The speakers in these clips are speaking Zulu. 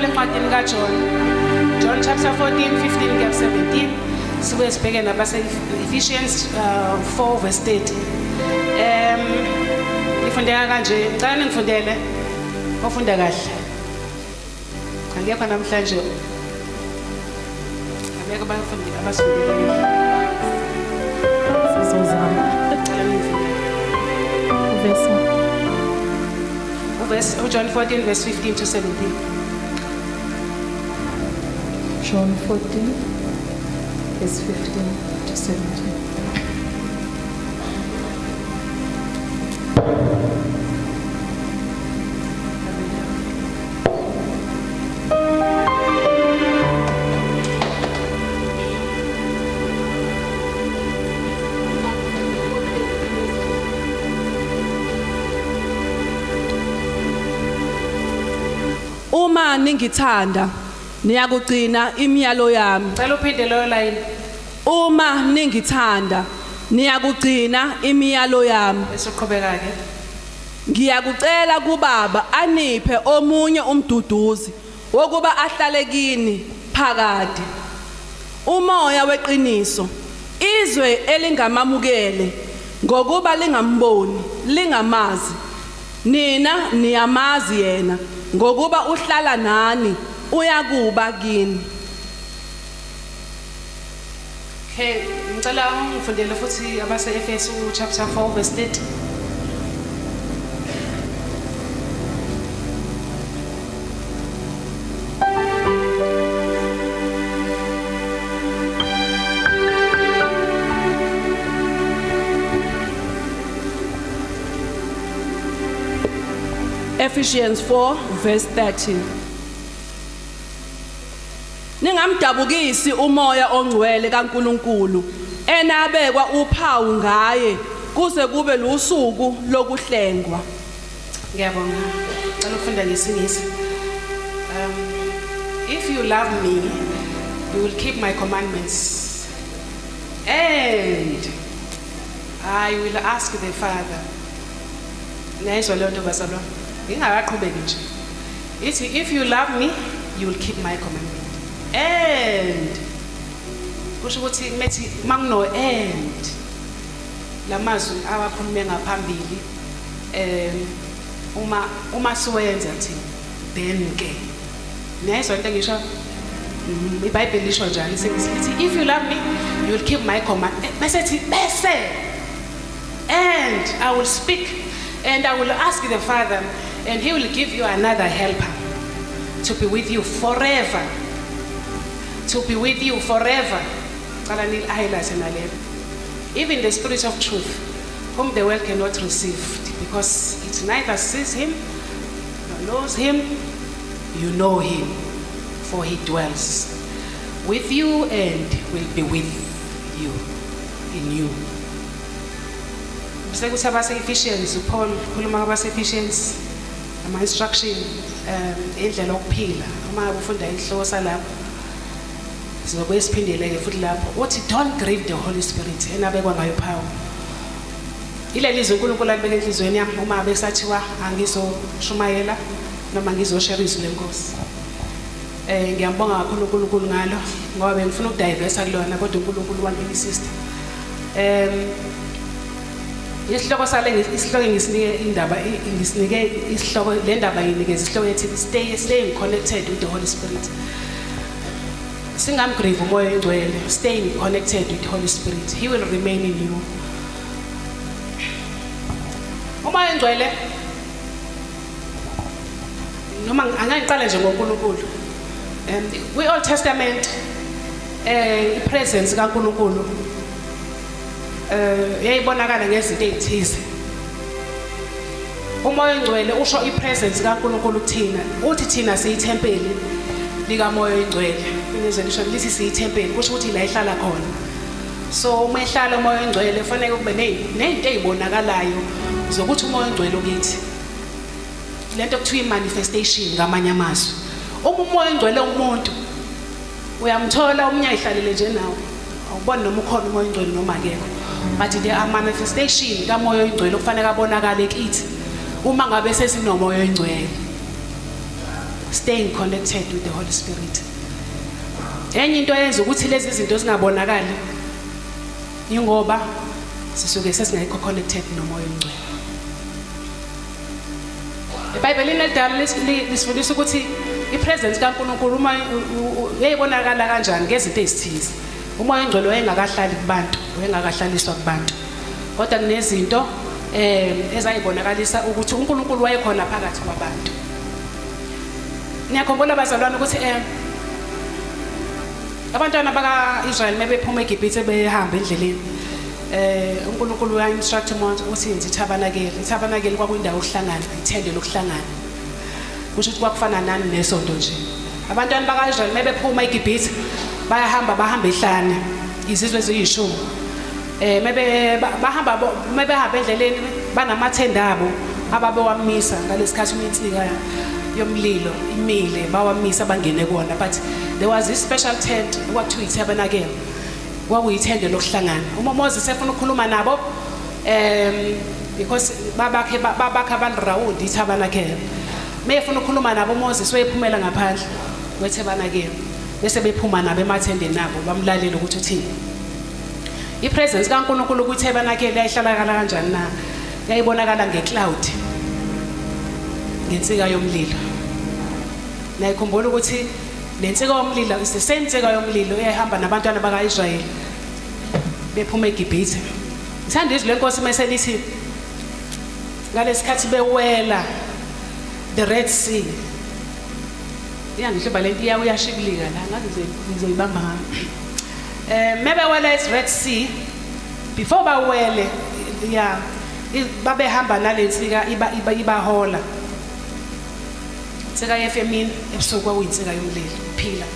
sithola encwadini kaJohn. John chapter 14, 15 kuya 17. Sibuye sibheke nabase-Ephesians 4 verse 30. Ngifundeka kanje, ngicela ningifundele ofunda kahle. Angekho namhlanje. Abeke bafundi abasifundile. John 14 verse 15 to 17. John 14 verse 15 to 17. Uma ningithanda niyakugcina imiyalo yami. Cela uphinde leyo line. Uma ningithanda niyakugcina imiyalo yami. Bese uqhubeka ke. Ngiyakucela kuBaba aniphe omunye umduduzi wokuba ahlale kini phakade. Umoya weqiniso, izwe elingamamukele ngokuba lingamboni, lingamazi. Nina niyamazi yena ngokuba uhlala nani uyakuba kini. Okay, ngicela ungifundele futhi abase-Efesu chapter 4 verse 30. Ephesians 4 verse 30. Ningamdabukisi umoya ongcwele kaNkuluNkulu enabekwa uphawu ngaye kuze kube lusuku lokuhlengwa. Ngiyabonga. Ngicela ukufunda ngesingisi. If you love me, you will keep my commandments. And I will ask the Father. Nayizwa leyo nto bazalwane. Ngingaqhubeki nje. Ithi if you love me, you will keep my commandment. And kusho ukuthi methi mangino and lamazwi awakhulume ngaphambili uma siwenza thina then ke niyayizwa into engisho iBhayibheli lisho njalo sithi if you love me you will keep my command bese and I will speak and I will ask the Father and he will give you another helper to be with you forever. To be with you forever. Even the Spirit of truth, whom the world cannot receive, because it neither sees him, nor knows him, you know him, for he dwells with you and will be with you, in you. Sekuthi abase-Ephesians, Paul khuluma abase-Ephesians, ama-instruction, indlela yokuphila, uma ufunda isihloko salapho. Sizobuye siphindele futhi lapho uthi don't grieve the Holy Spirit enabekwa ngayo power. Ileli izwi uNkulunkulu alibeke enhlizweni yami uma besathiwa angizoshumayela noma ngizoshare izwi lenkosi. Ngiyambonga kakhulu uNkulunkulu ngalo ngoba bengifuna ukudivesa kulona kodwa uNkulunkulu wangena isister. Isihloko sale isihloko ngisinike indaba ngisinike isihloko le ndaba nginikeza isihloko ethi stay connected with the Holy Spirit. Singamgrieve umoya engcwele, staying connected with the Holy Spirit. He will remain in you. Umoya engcwele noma angayiqala nje ngoNkulunkulu. Kwi-Old Testament ipresence kaNkulunkulu yayibonakala ngezinto ezithize. Umoya engcwele usho ipresence kaNkulunkulu kuthina. Uthi thina siyithempeli lika moya engcwele. Inezwe lisho lithi siyithempeli kusho ukuthi la ihlala khona. So uma ehlala umoya engcwele kufanele kube nezinto ezibonakalayo zokuthi umoya engcwele ukithi. Lento kuthiwa manifestation ngamanye amazwi. Uma umoya engcwele umuntu uyamthola umnyayihlalele nje nawe. Awuboni noma ukhona umoya engcwele noma akekho. But there are manifestation kamoya engcwele kufanele abonakale kithi uma ngabe sesinomoya engcwele. staying connected with the Holy Spirit. Enye into eyenza ukuthi lezi zinto zingabonakali ingoba sisuke sesingekho connected nomoya ongcwele. iBhayibheli nedala lisifundisa ukuthi ipresence kaNkulunkulu uma uyayibonakala kanjani ngezinto ezithize. Umoya ongcwele wayengakahlali kubantu, wayengakahlaliswa kubantu. Kodwa kunezinto ezayibonakalisa ukuthi uNkulunkulu wayekhona phakathi kwabantu. Niyakhumbula bazalwane ukuthi abantwana baka-Israyeli mebephuma eGibhithe behamba endleleni uNkulunkulu uya-instruct umuntu ukuthi yenze ithabanakeli. Ithabanakeli kwakuyindawo yokuhlangana, ithende lokuhlangana. Kusho ukuthi kwakufana nani nesonto nje. Abantwana baka-Israyeli mebephuma eGibhithe bahamba ehlane izizwe eziyishumi. Mebehamba endleleni banamathenda abo ababewamisa ngalesikhathi insika yomlilo imile bawamisa bangene kona, but there was this special tent okuthiwa iTabernacle. Kwakuyithende lokuhlangana. Uma Moses efuna ukukhuluma nabo because babakha around iTabernacle. Mefuna ukukhuluma nabo Moses wayephumela ngaphandle kweTabernacle. Bese bephuma nabo emathendeni nabo bamlalela ukuthi uthini. iPresence kaNkulunkulu kwiTabernacle yayihlala kanjani na? Yayibonakala ngecloud. Ngensika yomlilo. Nayikhumbula ukuthi lensika yomlilo is the same nsika yomlilo eyahamba nabantwana baka-Israyeli bephuma eGibhithe. Ngithanda izwi lenkosi meselithi ngalesikhathi bewela the Red Sea. Ngihloba lento uyashibilika la ngaze ngizoyibamba ngayo. Mebewela Red Sea before bawele babehamba nalensika ibahola. Insika yefemini ebusuku kwakuyinsika yomlilo phila.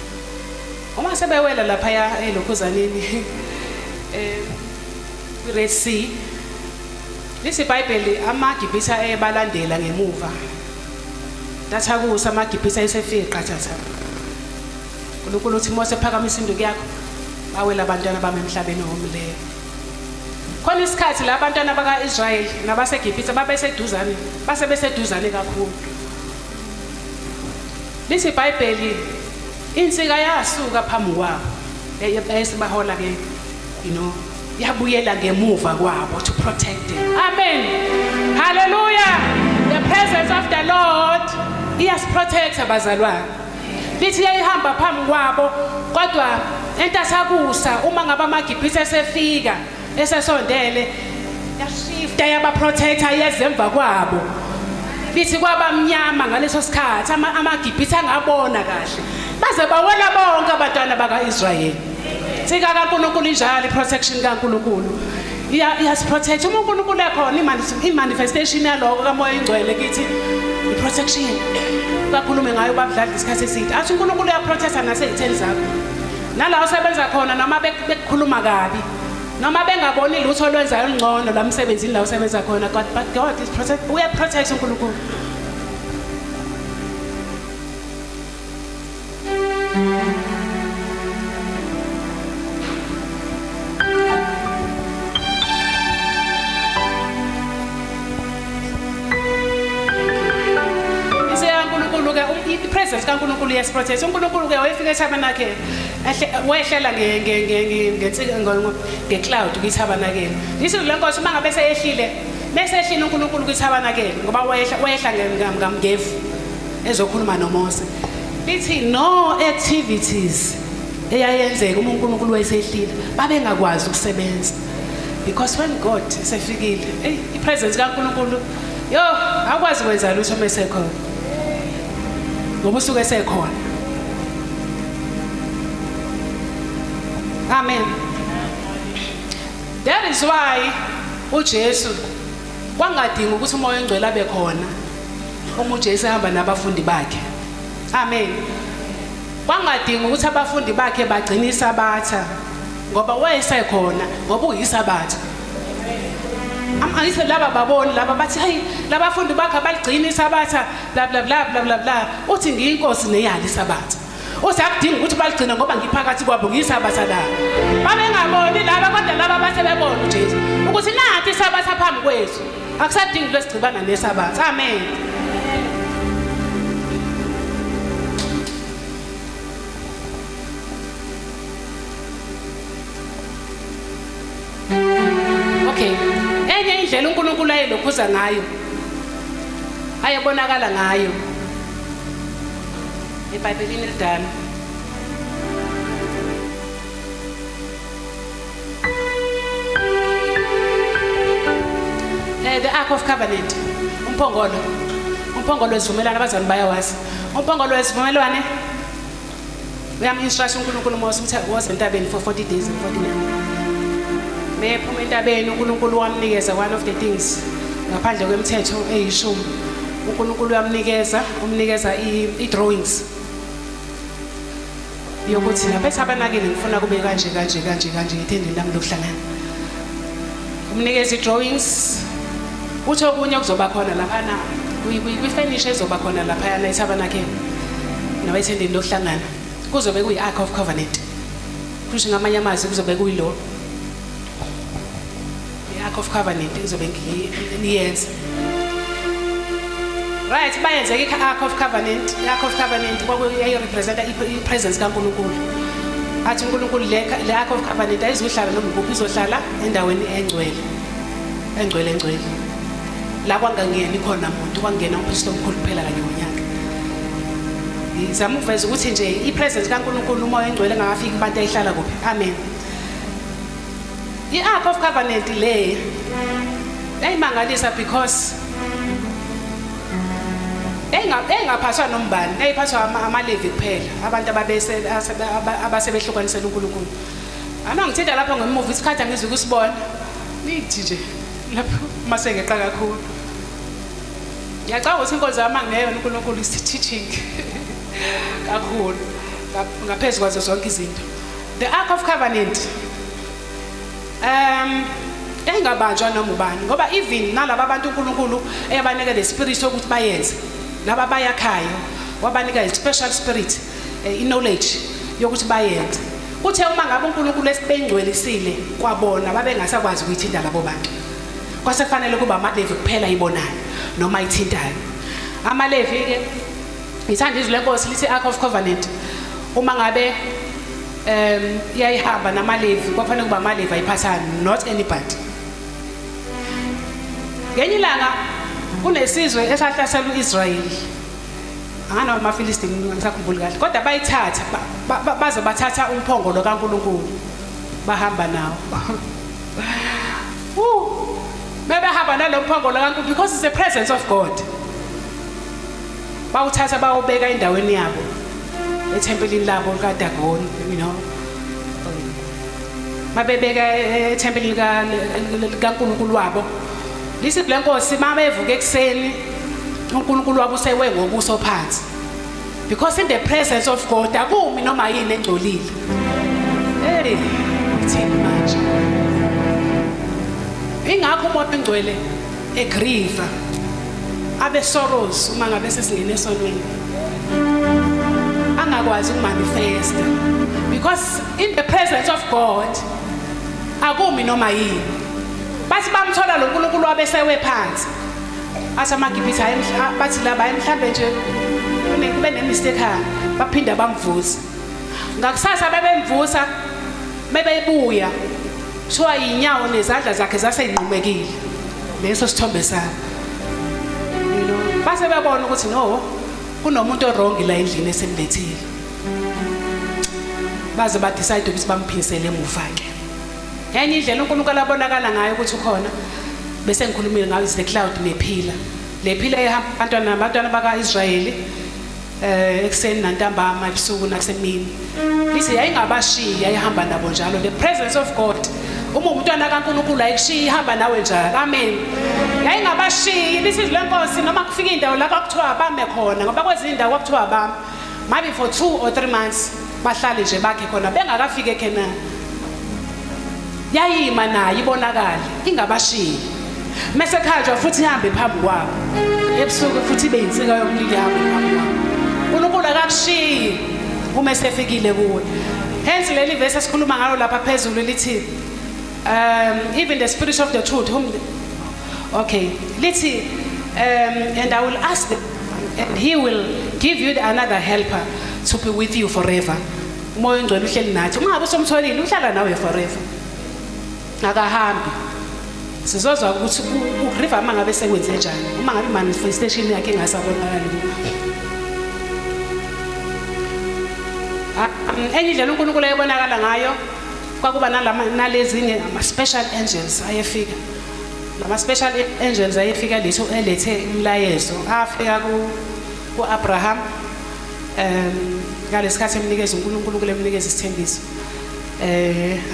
Uma sebewela lapha elokhuzaneni Red Sea iBhayibheli amaGibhithe ebalandela ngemuva. Dathakusa amaGibhithe ayesefika qathatha. uNkulunkulu uthi Mose phakamisa induku yakho bawela abantwana bami emhlabeni owomileyo. Khona isikhathi la abantwana baka-Israyeli nabaseGibhithe babeseduzane kakhulu. iBhayibheli insika yasuka phambi kwabo esibahola ke yabuyela ngemuva kwabo to protect them. Amen. Hallelujah. The presence of the Lord iyasiprotect abazalwane. Lithi yayihamba phambi kwabo kodwa entathakusa uma ngaba amaGibhithe esefika esesondele yashifta yabaprotector yezemva kwabo. Lithi kwaba mnyama ngaleso sikhathi amaGibhithe angabona kahle baze bawela bonke abantwana baka-Israyeli. Insika kaNkulunkulu injalo iprotection kaNkulunkulu iyasiprotect. Uma uNkulunkulu ekhona imanifestation yaloko kamoya ingcwele kithi iprotection kakhulume ngayo babudlala isikhathi eside. Athi uNkulunkulu uyaprotecta naseyitheni zakho nala usebenza khona noma bekukhuluma kabi noma bengaboni lutho olwenzayo ngcono la emsebenzini la usebenza khona, but God is protect. Uyaprotect uNkulunkulu. iPresence kaNkulunkulu yesiprotect. uNkulunkulu ke wayefika eTabernacle wehlela ngecloud kwiTabernacle. Lithi lenkosi mangabe seyehlile uNkulunkulu kwiTabernacle ngoba wehla ngamgevu ezokhuluma noMose. Lithi no activities eyayenzeka uma uNkulunkulu wayesehlile babengakwazi ukusebenza because when God sefikile iPresence kaNkulunkulu akwazi ukwenza lutho mesekhona ngoba usuke esekhona. Amen. That is why uJesu kwangadinga ukuthi umoya ongcwele abe khona uma uJesu ehamba nabafundi bakhe. Amen. Kwangadinga ukuthi abafundi bakhe bagcine isabatha ngoba wayesekhona ngoba uyisabatha. Ayise laba baboni laba bathi hey labafundi bakhe baligcina isabatha bla bla bla bla bla bla. Uthi ngiyinkosi neyali isabatha. Uthi akudinga ukuthi baligcina ngoba ngiphakathi kwabo ngiyisabatha la. Babengaboni laba kodwa laba bathe bebona uJesu ukuthi nathi isabatha phambi kwethu. Akusadingi lesigcibana nesabatha. Amen. ayelokhuza ngayo ayebonakala ngayo eBhayibhelini elidala. The Ark of Covenant, umphongolo wesivumelwano abazali bayawazi. Umphongolo wesivumelwano uyam-instruct uNkulunkulu Mose ukuthi woza entabeni for 40 days and 40 nights. Mephuma entabeni uNkulunkulu wamnikeza one of the things ngaphandle kwemithetho eyishumi. uNkulunkulu umnikeza i-drawings yokuthi lapha ethabanakele ngifuna kube kanje ethendeni lami lokuhlangana. Umnikeza i-drawings utho okunye kuzoba khona laphana kwi-furniture ezoba khona laphana ethabanakele nawe ethendeni lokuhlangana kuzobe kuyi-Ark of Covenant. Kusho ngamanye amazwi kuzobe kuyilo i-Ark of Covenant kuzobe ngiyenza. Right, bayenze i-Ark of Covenant. I-Ark of Covenant kwakuyayirepresenta i-presence kaNkulunkulu. Athi uNkulunkulu le Ark of Covenant ayizuhlala noma kuphi, izohlala endaweni engcwele. La kwangangeni khona umuntu, kwangena umpristi omkhulu kuphela kanye ngonyaka. Ngizama ukuveza ukuthi nje i-presence kaNkulunkulu umoya engcwele engakafiki kubantu ayihlala kuphi. Amen. I-Ark of Covenant le yayimangalisa because engaphathwa nombani, eyiphathwa amaLevi kuphela, abantu abasebehlukanisela uNkulunkulu. Ngithinta lapho ngemuva isikhathi angizwe ukusibona. Nithi nje lapho masengeqa kakhulu. Ngiyacabanga ukuthi inkonzo yami angeyona uNkulunkulu is-teaching kakhulu ngaphezulu kwazo zonke izinto. The Ark of Covenant engabanjwa noma ubani ngoba even nalabo abantu uNkulunkulu eyabanika le spirit ukuthi bayenze. Laba bayakhaya wabanika i-special spirit, i-knowledge yokuthi bayenze. Uthe uma ngabe uNkulunkulu esibengcwelisile kwabona babengasakwazi ukuyithinta labo bantu. Kwasefanele kuba amaLevi kuphela ibonayo noma ithintayo. AmaLevi ke ngithanda izwi lenkosi lithi Ark of Covenant. Uma ngabe yayihamba namaLevi kwafanele kuba amaLevi ayiphathana, not anybody. Ngenye ilanga kunesizwe esahlasela uIsrayeli. Angana amaFilistini ngisakhumbula kahle. Kodwa bayithatha baze bathatha umphongolo kaNkulunkulu bahamba nawo. Bebehamba nalo mphongolo kaNkulunkulu because it's the presence of God. Bawuthatha bawubeka endaweni yabo ethempelini labo kaDagoni, you know. Mabebeka ethempelini kaNkulunkulu wabo. Lisi blenkosi mabevuka ekseni uNkulunkulu wabo usewe ngobuso phansi. Because in the presence of God akumi noma yini engcolile. Hey, ngithini manje? Ingakho umuntu engcwele egrieve abe sorrows uma ngabe sesingene esonweni. Angakwazi ukumanifesta because in the presence of God akumi noma yini. Bathi bamthola lo uNkulunkulu wabesewe phansi. Athi amaGibhithe bathi laba mhlambe nje kube nemistake baphinda bamvusa. Ngakusasa bebemvusa bebebuya kuthiwa inyawo nezandla zakhe zaseyinqumekile. Leso sithombe sami. You know, base bebona ukuthi no kunomuntu wrong la endlini esemlethile. Baze ba decide ukuthi bamphinisele emuva ke. Yenye indlela uNkulunkulu abonakala ngayo ukuthi ukhona bese ngikhulumile ngayo is the cloud nephila. Lephila ehamba abantwana bakaIsrayeli ekseni nantambama ebusuku nasemini. Lithi yayingabashiyi yayihamba nabo njalo. The presence of God uma umntwana kaNkulunkulu ayikushiya ihamba nawe njalo. Amen. Yayingabashiyi lithi lenkosi noma kufika indawo la kwakuthiwa abame khona ngoba kwezindawo kwakuthiwa abame maybe for 2 or 3 months bahlale nje bakhe khona bengakafike ekhena. Yayima nayo ibonakala ingabashiyi. Mase khanjwa futhi ihambe phambi kwabo. Ebusuku futhi beyinsika yomlilo yabo phambi kwabo. uNkulunkulu akakushiyi uma esefikile kuwe. Hence leli verse esikhuluma ngalo lapha phezulu lithi even the spirit of the truth lithi and I will ask them, and he will give you another helper to be with you forever. Umoya ongcwele uhleli nathi. Ungabe usomtholile uhlala nawe forever. Akahambi. sizozwa ukuthi uRiver mangabe sekwenze njani uma ngabe manifestation yakhe engasabonakali. Enye indlela uNkulunkulu ayebonakala ngayo kwakuba nalezinye ama-special angels ayefika. Lama-special angels ayefika elethe umlayezo afika ku-Abraham ngalesikhathi emnikeza uNkulunkulu emnikeza isithembiso.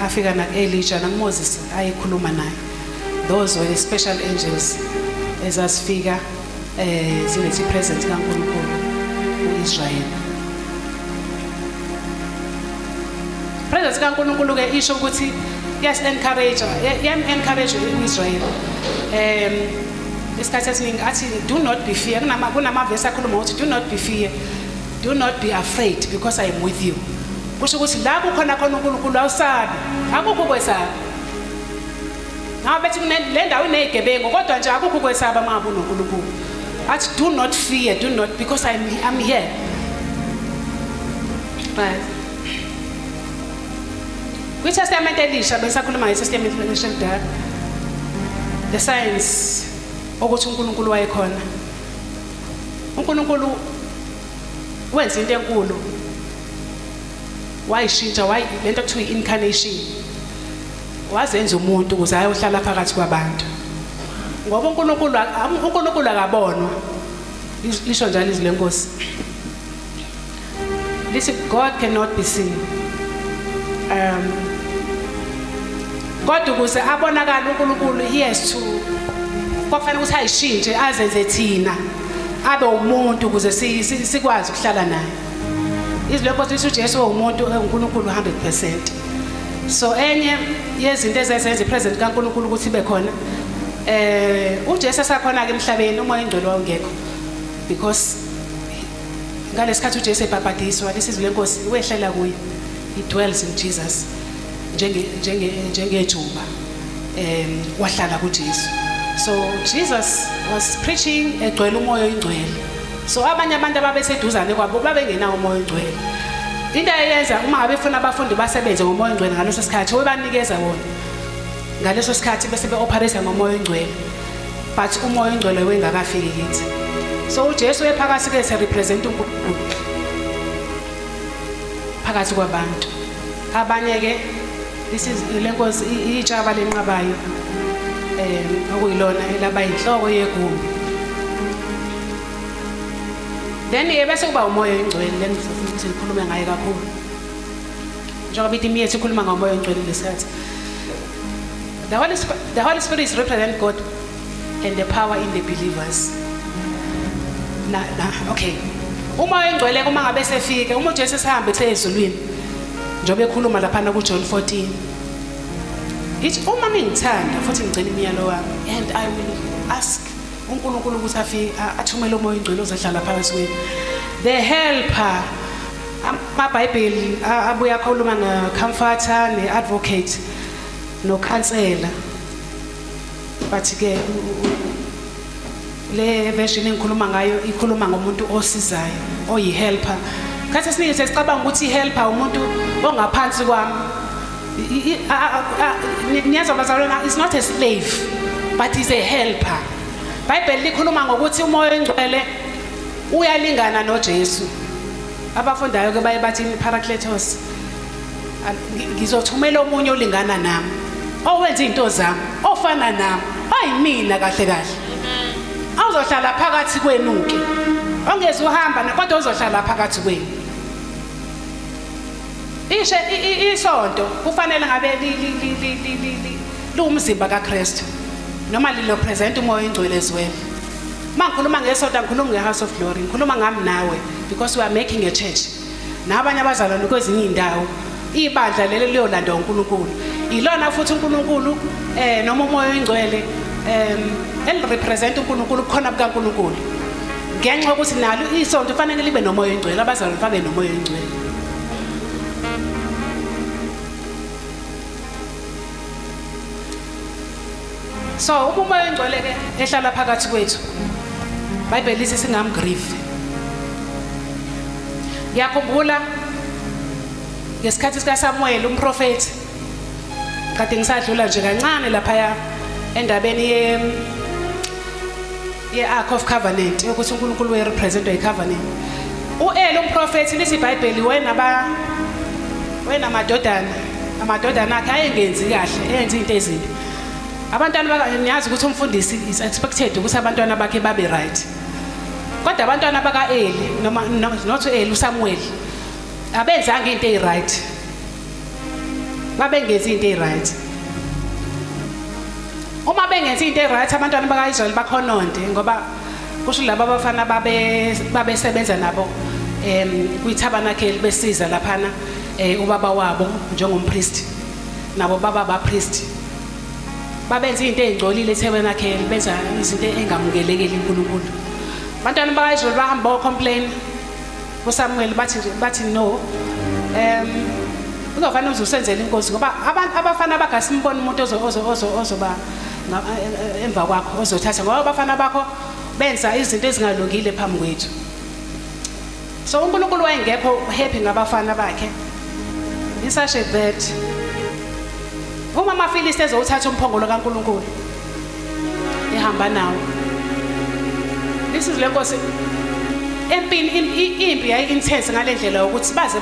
Afika na-Elijah naMoses ayekhuluma naye. Those were the special angels ezasifika zilethi presence kaNkulunkulu ku-Israel. Presence kaNkulunkulu ke isho ukuthi encourage u-Israel. Isikhathi esiningi athi do not be fear. Kunamavesi akhuluma ukuthi do not be fear, do not be afraid because I am with you. Kusho ukuthi la kukhona uNkulunkulu awusabi, akukho kwesaba. Ngabe bethi le ndawo inezigebengu kodwa nje akukho kwesaba mangabe uNkulunkulu. Athi do not fear, do not, because I'm here. Right. KwiTestament elisha besakhuluma ngeTestament elisha lidala. The signs ukuthi uNkulunkulu wayekhona. uNkulunkulu wenza into enkulu. Wayishintsha lento kuthiwa i-incarnation. Wazenza umuntu ukuze ayohlala phakathi kwabantu. Ngoba uNkulunkulu akabonwa. Lisho njalo izwi lenkosi. Listen, God cannot be seen. God ukuze abonakala uNkulunkulu, he has to kwafanele ukuthi ayishintshe azenze thina abe umuntu ukuze sikwazi ukuhlala naye. Izwi lenkosi lithi uJesu umuntu uNkulunkulu 100%. So enye yezinto ezenza ipresence kaNkulunkulu ukuthi ibe khona uJesu esakhona ke emhlabeni umoya ingcwele wawungekho, because ngalesikhathi uJesu ebhabhadiswa lesizwe lenkosi wehlela kuye. He dwells in Jesus njengejuba wahlala kuJesu. So Jesus was preaching egcwele umoya ingcwele. So abanye abantu ababeseduzane kwabo babengenawo umoya ingcwele. Into ayenza uma ngabe ufuna abafundi basebenze ngomoya ingcwele ngaleso sikhathi webanikeza wona. Ngaleso sikhathi bese beoperate ngomoya ingcwele. But umoya ingcwele wengakafiki kithi. So uJesu ephakathi ke se represent uNkulunkulu phakathi kwabantu. Abanye ke lenkosi itshaba lenqabayo okuyilona elaba inhloko yegumbi. Then bese kuba umoya ingcwele lengifuna ukuthi ngikhulume ngaye kakhulu. Njengoba ithi miyethu ikhuluma ngomoya ingcwele lesikhathi. The Holy Spirit is represent God and the power in the believers. Okay. Umoya ingcwele kuma ngabe sefike uma uJesu sehamba ezulwini njobe ekhuluma lapha na kuJohn 14. Ithi uma ngithanda futhi ngicela imiyalo wami and I will ask uNkulunkulu ukuthi afike athumele umoya ingcwele ozohlala phakathi kwenu. The helper, amaBhayibheli abuya akhuluma ngecomforter, neadvocate, nocounselor. But ke le version engikhuluma ngayo ikhuluma ngomuntu osizayo, oyihelper. Khathi esiningi sesicabanga ukuthi ihelper umuntu ongaphansi kwami. Niyazi abazalwana, is not a slave but is a helper. Bible likhuluma ngokuthi umoya engcwele uyalingana noJesu. Abafundayo ke baye bathi Paracletos, ngizothumela omunye olingana nami, owenza izinto zami, ofana nami, ayimina kahle kahle. Awuzohlala phakathi kwenu ke. Ongeze uhamba kodwa uzohlala phakathi kwenu. Isonto kufanele ngabe lumzimba kaKristu noma lilo present umoya ingcwele ezweni. Mangikhuluma ngesonto ngikhuluma ngeHouse of Glory, ngikhuluma ngami nawe because we are making a church. Nabanye abazalwane kwezinye indawo ibandla lelo liyolanda uNkulunkulu. Ilona futhi uNkulunkulu noma umoya ingcwele el represent uNkulunkulu khona bukaNkulunkulu. Ngenxa ukuthi nalo isonto kufanele libe nomoya ingcwele, abazalwane babe nomoya ingcwele. So umoya ingcwele ke ehlala phakathi kwethu. Bible lithi singamgrieve. Ngiyakhumbula ngesikhathi sikaSamuel umprofeti kade ngisadlula nje kancane lapha endabeni ye-Ark of Covenant ukuthi uNkulunkulu urepresentwa icovenant. U-Eli umprofethi lithi iBhayibheli amadodana akhe ayengenzi kahle, enze into ezimbi. Abantwana niyazi ukuthi umfundisi is expected ukuthi abantwana bakhe babe right. Kodwa abantwana baka-Eli noma not u-Eli, uSamuel abenzanga into ezi-right. Babengenzi into ezi-right. Uma bengenzi into ezi-right abantwana baka-Israyeli bakhononde ngoba kusho laba abafana babesebenza nabo kwi-tabernacle besiza laphana ubaba wabo njengompriest nabo baba abapriest. Babenza into ezingcolile e-tabernacle, benza izinto engamukelekeli uNkulunkulu. Abantwana baka-Israyeli bahamba bacomplain kuSamuel bathi no, uzofanele uzusenzele inkosi ngoba abafana bakasimbona umuntu ozoba emva kwakho ozothatha ngoba abafana bakho benza izinto ezingalungile phambi kwethu. So uNkulunkulu wayengekho happy ngabafana bakhe. Such that uma amaFilisti ezothatha umphongolo kaNkulunkulu ehamba nawo, isizwe lenkosi empini impi yayi intense ngalendlela ukuthi baze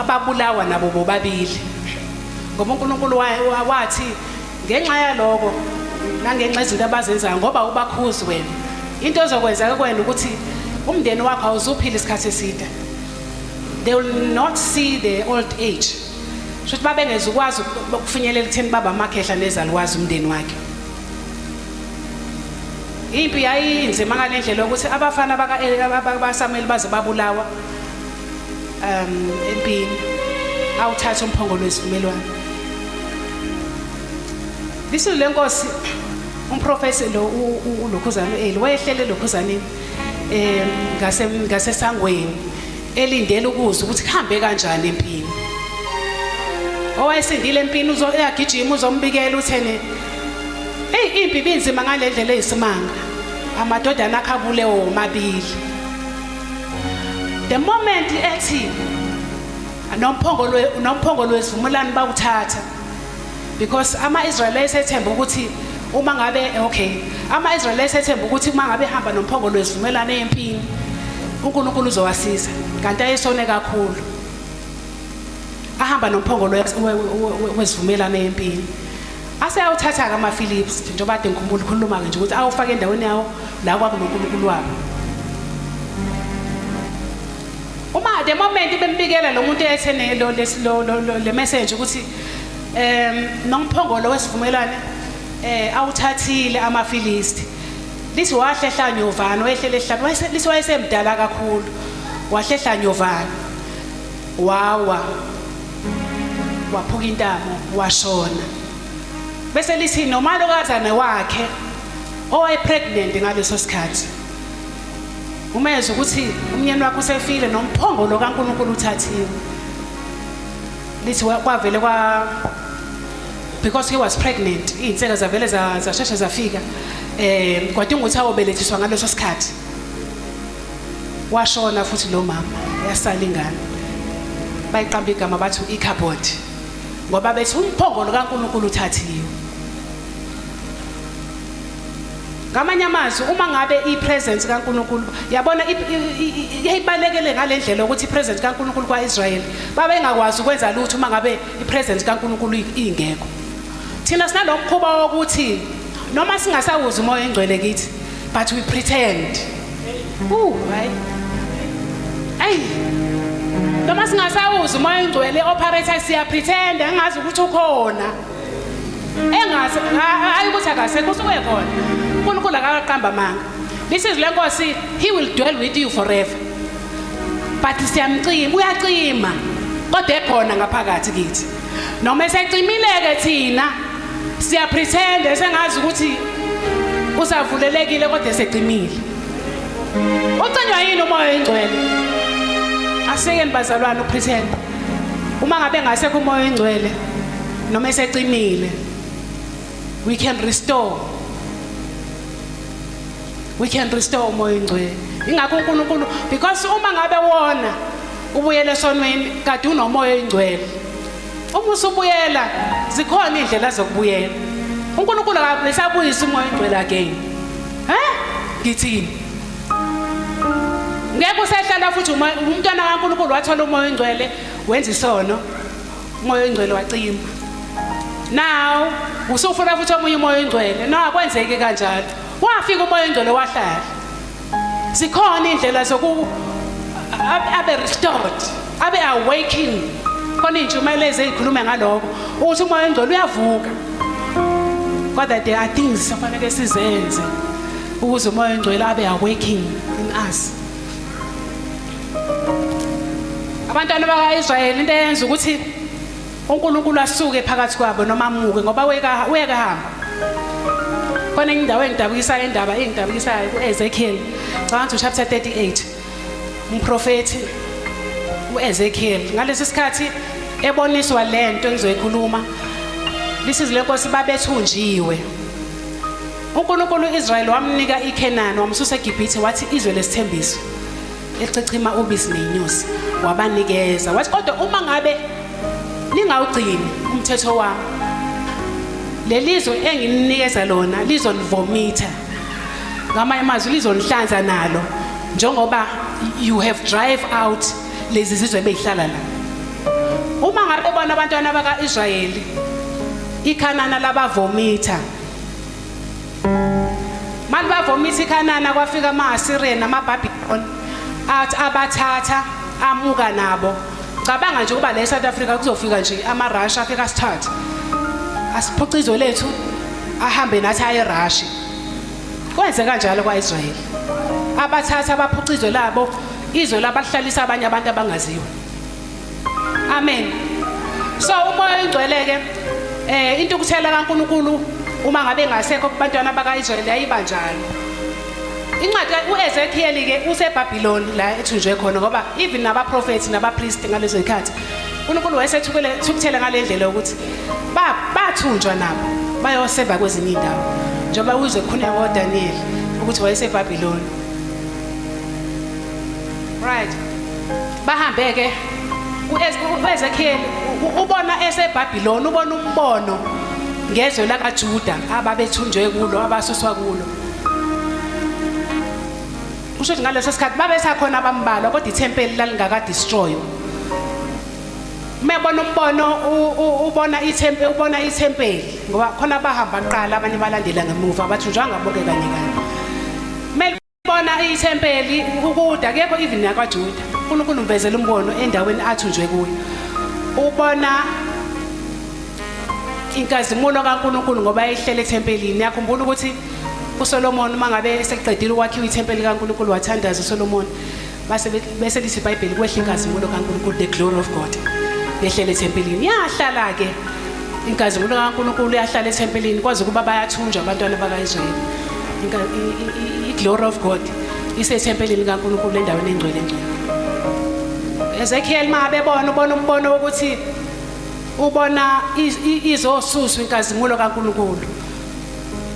babulawa nabo bobabili ngoba uNkulunkulu wathi ngenxa yaloko nangenxa izinto abazenzayo ngoba ubakhuzi wena into ezokwenzeka kuwena ukuthi umndeni wakho awuzuphila isikhathi eside. They will not see the old age. Shothi babengeza ukwazi ukufinyelela ekutheni baba amakhehla nezalukwazi umndeni wakhe. Impi yayinzima ngalendlela ukuthi abafana bakaSamuel baze babulawa empini awuthatha umphongolo wesivumelwano. Lisizwe lenkosi umprofesi lo uLokhuzana uEli wayehlele eLokhuzaneni ngasesangweni elindele ukuzwa ukuthi kuhambe kanjani empini. Owayesindile empini uyagijima uzombikela uthene impi binzima ngalendlela eyisimanga, amadodana akhabule womabili. The moment ethi nomphongolo wesivumelwano bawuthatha because ama-Israyeli ayesethemba ukuthi uma ngabe ama-Israyeli ayesethemba ukuthi uma ngabe ehamba nomphongolo wesivumelwano empini uNkulunkulu uzowasiza, kanti ayesone kakhulu ahamba nomphongolo wesivumelwano empini. Aseyawuthatha-ke amaFilips njengoba ade ngikhumbula ukhuluma-ke nje ukuthi awufake endaweni yawo la kwakunoNkulunkulu wabo. Uma the moment bembikela lo muntu ethene le message ukuthi nomphongolo wesivumelwano awuthathile amaFilisti, lithi wahlehla nyovana, wayehlele ehlabeni, lithi wayesemdala kakhulu, wahlehla nyovana, waphuka intamo, washona. Bese lithi nomalokazana wakhe owayepregnant ngaleso sikhathi umeza ukuthi umnyeni wakhe usefile nomphongolo kaNkulunkulu uthathiwe. Lithi kwavele because he was pregnant, inseka zavele zashesha zafika kwadinga ukuthi awobelethiswa ngaleso sikhathi. Washona futhi lo mama, yasala ingane. Bayiqamba igama bathi iKhabhodi ngoba bethi umphongolo kaNkulunkulu uthathiwe. Ngamanye amazwi uma ngabe ipresence kaNkulunkulu yabona yayibalekele ngalendlela ukuthi ipresence kaNkulunkulu kwaIsrael babengakwazi ukwenza lutho uma ngabe ipresence kaNkulunkulu ingekho. Thina sinalomkhuba wokuthi noma singasawuzi umoya engcwele kithi but we pretend. Hey, noma singasawuzi umoya engcwele operator siya pretend engazi ukuthi ukhona. Engazi hayi ukuthi akasekho usuke khona. uNkulunkulu akaqamba manga. Lisizwe lenkosi, he will dwell with you forever. But siyamcima, uyacima kodwa ekhona ngaphakathi kithi. Noma esecimileke thina siya pretend sengazi ukuthi usavulelekile kodwa esecimile. Ucenywa yini umoya engcwele? Asekeni bazalwane upretend. Uma ngabe ngasekho umoya engcwele noma esecimile, we can restore umoya engcwele. Ingakho uNkulunkulu because uma ngabe wona ubuyele esonweni kade unomoya engcwele, uma usubuyela zikhona indlela zokubuyela. uNkulunkulu akabuyisa umoya oyingcwele again. Ngithini? Ngeke usehlala futhi umntwana kaNkulunkulu wathola umoya oyingcwele wenza isono, umoya oyingcwele wacima. Now usufuna futhi omunye umoya oyingcwele. No, akwenzeki kanjalo. Wafika umoya oyingcwele wahlala. Zikhona indlela zoku abe restored, abe awakened. Khona injumayelezi ezikhuluma ngaloko ukuthi umoya oyingcwele uyavuka. Kodwa there are things afanele sizenze ukuze umoya oyingcwele abe awakened in us. Abantwana bakaIsrayeli into eyenza ukuthi uNkulunkulu asuke phakathi kwabo noma amuke ngoba uyakahamba. Khona indawo engidabukisayo engidabukisayo kuEzekiel, ngicabanga chapter 38. Umprofeti uEzekiel ngalesi sikhathi eboniswa lento engizoyikhuluma. Lisizwe lenkosi babethunjiwe. uNkulunkulu uIsrael wamnika iKenani, wamsusa eGibhithe wathi izwe lesithembiso elichichima ubisi nenyusi, wabanikeza wathi kodwa uma ngabe ningawugcini umthetho wami, lelizwe engininikeza lona lizonivomitha, ngamanye amazwi lizonihlanza nalo, njengoba you have drive out lezi zizwe beyihlala la. Uma ngabe bona abantwana bakaIsrayeli iKhanani labavomitha, manje bavomitha iKhanani, kwafika ama-Assyria namaBhabhiloni athi abathatha amuka nabo. Cabanga nje ukuba la eSouth Africa kuzofika nje amaRussia afika asithathe asiphuca izwe lethu ahambe nathi aye eRussia. Kwenze kanjalo kwaIsrael, abathatha abaphuca izwe labo, izwe labahlalisa abanye abantu abangaziwa. Amen. So umoya oyingcwele ke into ukuthela kaNkulunkulu uma ngabe ngasekho kubantwana bakaIsrael yayiba njalo. Incwadi uEzekiel ke useBhabhiloni la ethunjwe khona ngoba even nabaprofeti nabapriest ngalezo zikhathi uNkulunkulu wayesethukuthele ngale ndlela ukuthi bathunjwa nabo bayoseva kwezinye indawo, njengoba uzwe khona ngoDaniel ukuthi wayeseBhabhiloni. Right. Bahambe ke uEzekiel ubona eseBhabhiloni, ubona umbono ngezwe lakaJuda ababethunjwe kulo, abasuswa kulo. Usho ngaleso sikhathi babesakhona abambalwa kodwa ithempeli lalingaka destroy. Mebona umbono ubona ithempeli ngoba khona bahamba qala abanye balandela ngemuva abathunjwanga bonke kanye kanye. Melibona ithempeli ukuda kekho even yakwaJuda. uNkulunkulu uvezela umbono endaweni athunjwe kuyo. Ubona inkazimulo kaNkulunkulu ngoba ehlele ethempelini. Yakhumbula ukuthi uSolomon mangabe seqedile ukwakhiwa ithempeli kaNkulunkulu wathandaza uSolomon, bese lithi iBhayibheli kwehla inkazimulo kaNkulunkulu, the glory of God yehlele ethempelini. Yahlala ke inkazimulo kaNkulunkulu yahlala ethempelini kwaze kuba bayathunjwa abantwana bakaIsrael. I-glory of God isethempelini kaNkulunkulu endaweni engcwele engcwele. Ezekiel mabebona umbono ukuthi ubona izosuswa inkazimulo kaNkulunkulu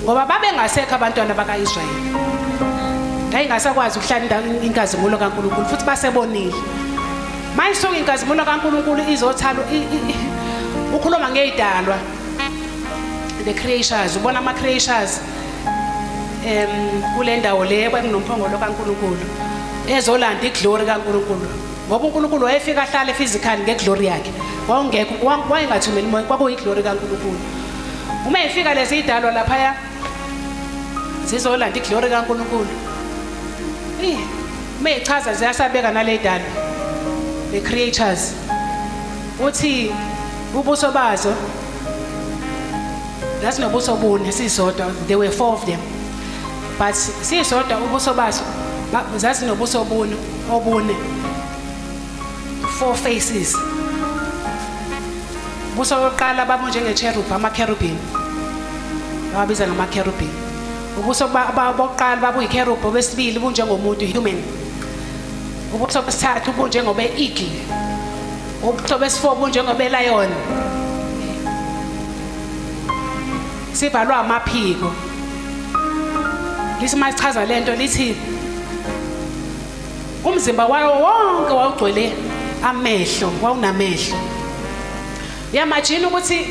ngoba babengasekho abantwana bakaIsrael. Ngayingasakwazi ukuhlala inkazimulo kaNkulunkulu futhi basebonile. Mayisuka inkazimulo kaNkulunkulu izothala ukhuluma ngezidalwa, the creatures, ubona ama creatures kule ndawo le kwekunomphongolo kaNkulunkulu ezolanda iglory kaNkulunkulu. Ngoba uNkulunkulu wayefika ahlale physical ngeglory yakhe, wawungekho wayengathumeli moya, kwakuyiglory kaNkulunkulu. Uma efika lezi idalwa lapha zizolanda iglory kaNkulunkulu, meyichaza ziyasabeka nale idalwa, the creatures, uthi ubuso bazo zasinobuso bune sisodwa. There were 4 of them, but sisodwa ubuso bazo zasinobuso obune, 4 faces. Ubuso bokuqala babunje ngecherubim, ama-cherubim babiza ngama-cherubim. Ubuso bokuqala babuyikherubhi, obesibili bunjengomuntu, human. Ubuso besithathu bunjengobe-eagle. Ubuso besi-4 bunjengobe-lion. Sivalwa amaphiko. Lithi masichaza lento lithi umzimba wayo wonke wawugcwele amehlo, wawunamehlo. Yamajini ukuthi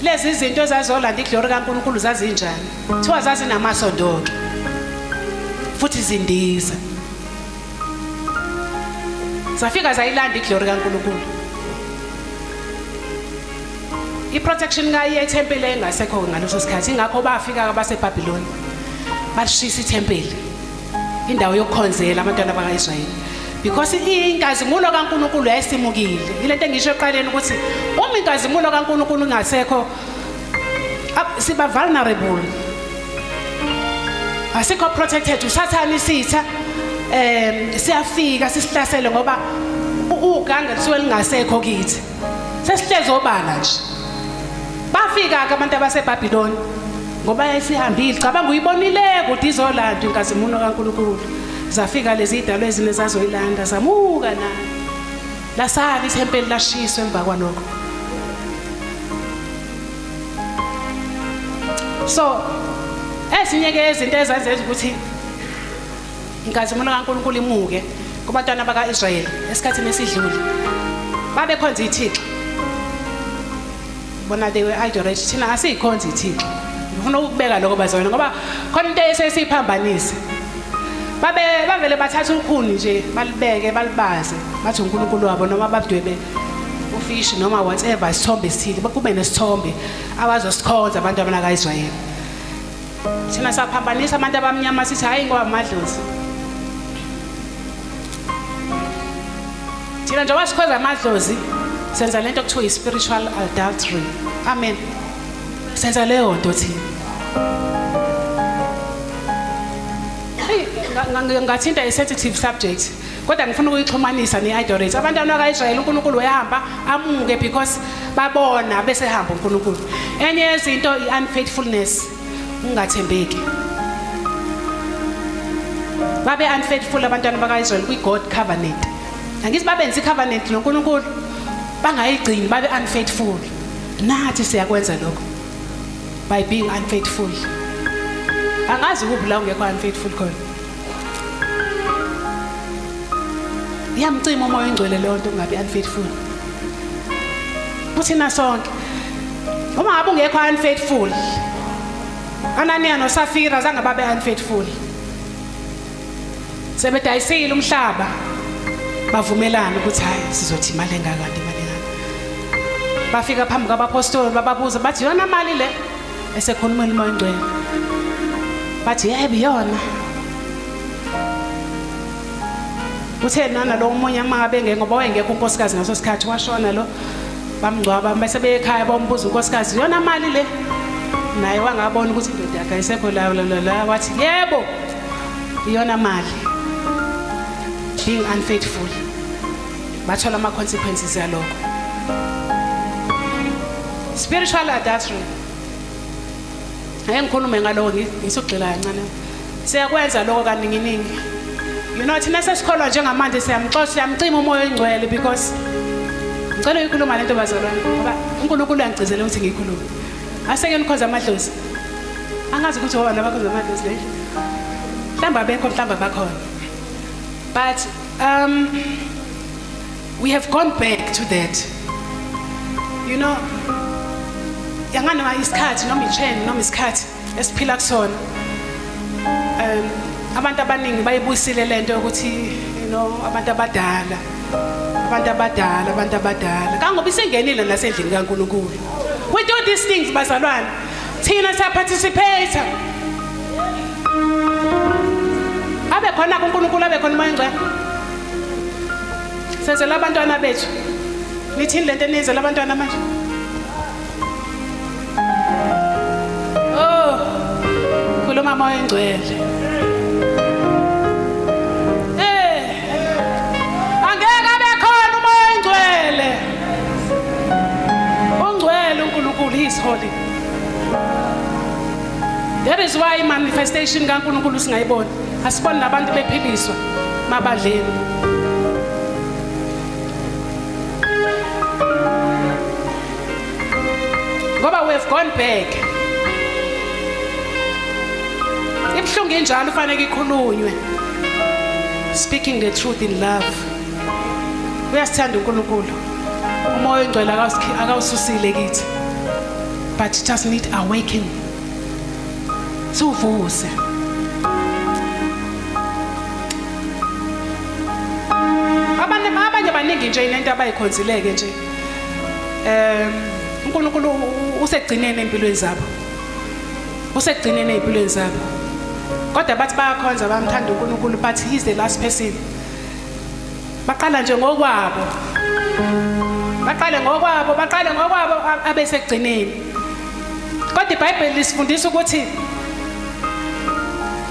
lezi izinto ezazolanda iGlory kaNkulunkulu zazinjani kuthiwa zazinamasondo futhi zindiza zafika zayilanda iGlory kaNkulunkulu iprotection kayi ethempeli engasekho ngaloso sikhathi ingakho bafika abaseBhabhiloni bashisa ithempeli indawo yokukhonzela abantwana bakaIsrayeli because inkazimulo kaNkulunkulu yayisimukile ilento engisho eqaleni ukuthi uma inkazimulo kaNkulunkulu ingasekho siba vulnerable asikho protected usathani sitha siyafika sisihlasele ngoba uganga lisuke lingasekho kithi sesihleze obala nje bafika ke abantu abaseBhabhiloni ngoba yayisihambile cabanga uyibonile ukuthi izolanda inkazimulo kaNkulunkulu zafika lezi idalo ezine zazoyilanda zamuka na lasala ithempeli lashiswa emva kwalokho so ezinye ke izinto ezazenza ukuthi inkazimulo kaNkulunkulu imuke kubantwana bakaIsrayeli esikhathini esidlule babekhonza iThixo bona they were idolatrous thina asikhonza iThixo ngifuna ukubeka lokho bazona ngoba khona into esesiphambanise bavele bathatha ukhuni nje balibeke balibaze bathi uNkulunkulu wabo noma babdwebe ufish noma whatever isithombe esithile kube nesithombe abazosikhonza abantu abakaIsrayeli thina saphambanisa abantu abamnyama sithi hayi ngoba amadlozi thina nje wasikhonza amadlozi senza lento okuthiwa spiritual adultery amen senza leyo nto thina ngathinta i-sensitive subject kodwa ngifuna ukuyixhumanisa ne-idolatry abantwana bakaIsrayeli uNkulunkulu wayahamba amuke because babona bese hamba uNkulunkulu enye yezinto i-unfaithfulness ungathembeki babe unfaithful abantwana bakaIsrayeli kwi-God covenant angithi babenza i-covenant noNkulunkulu bangayigcini babe unfaithful nathi siyakwenza lokho by being unfaithful angazi ukuphi la ungekho unfaithful khona yamcima umoya engcwele leyo nto ungabe unfaithful kuthina sonke uma ngabe ungekho unfaithful Ananiya noSafira zange babe unfaithful sebedayisile umhlaba bavumelana ukuthi hayi sizothi imali engaka bafika phambi kwabaapostoli bababuza bathi yona mali le esekhulumela umoya engcwele bathi yebo yona uthe nana lo umunye mangabe ngeke ngoba wayengekho unkosikazi ngaso sikhathi washona lo bamngcwaba bese beyekhaya bombuza unkosikazi yona mali le naye wangabona ukuthi indoda yakhe ayisekho la wathi yebo iyona mali being unfaithful bathola ama consequences yalokho spiritual adultery ayengikhulume ngaloko ngisugxila kancane siyakwenza lokho kaninginingi you know thina sesikholwa njengamanje siyamxoxa siyamcima umoya engcwele because ngicela ukukhuluma lento bazalwane ngoba uNkulunkulu uyangicizela ukuthi ngikhulume aseke nikhoza amadlozi angazi ukuthi wona bakhoza amadlozi le mhlamba bekho mhlamba bakhona but we have gone back to that you know yangani isikhathi noma itrend noma isikhathi esiphila kusona abantu abaningi bayibuyisile lento ukuthi you know abantu abadala kangoba isengenile nasendlini kaNkulunkulu we do these things bazalwane thina siya participate abe khona kuNkulunkulu abe khona manje senze labantwana bethu nithini lento enize labantwana manje khuluma moya engcwele angeke abe khona umoya engcwele ungcwele uNkulunkulu he is holy that is why manifestation kaNkulunkulu singayibona asiboni nabantu bephiliswa mabadleni ngoba we have gone back ibhlungu injalo ufanele ikhulunywe speaking the truth in love uyasithanda uNkulunkulu umoya engcwele akawususile kithi but it just need awakening. Suvuse. Abanye baningi nje into abayikhonzileke nje. uNkulunkulu usegcinene empilweni zabo. Usegcinene empilweni zabo. Kodwa bathi bayakhonza bamthanda uNkulunkulu but he's the last person. Baqala nje ngokwabo. Baqale ngokwabo abesegcineni. Kodwa iBhayibheli lisifundisa ukuthi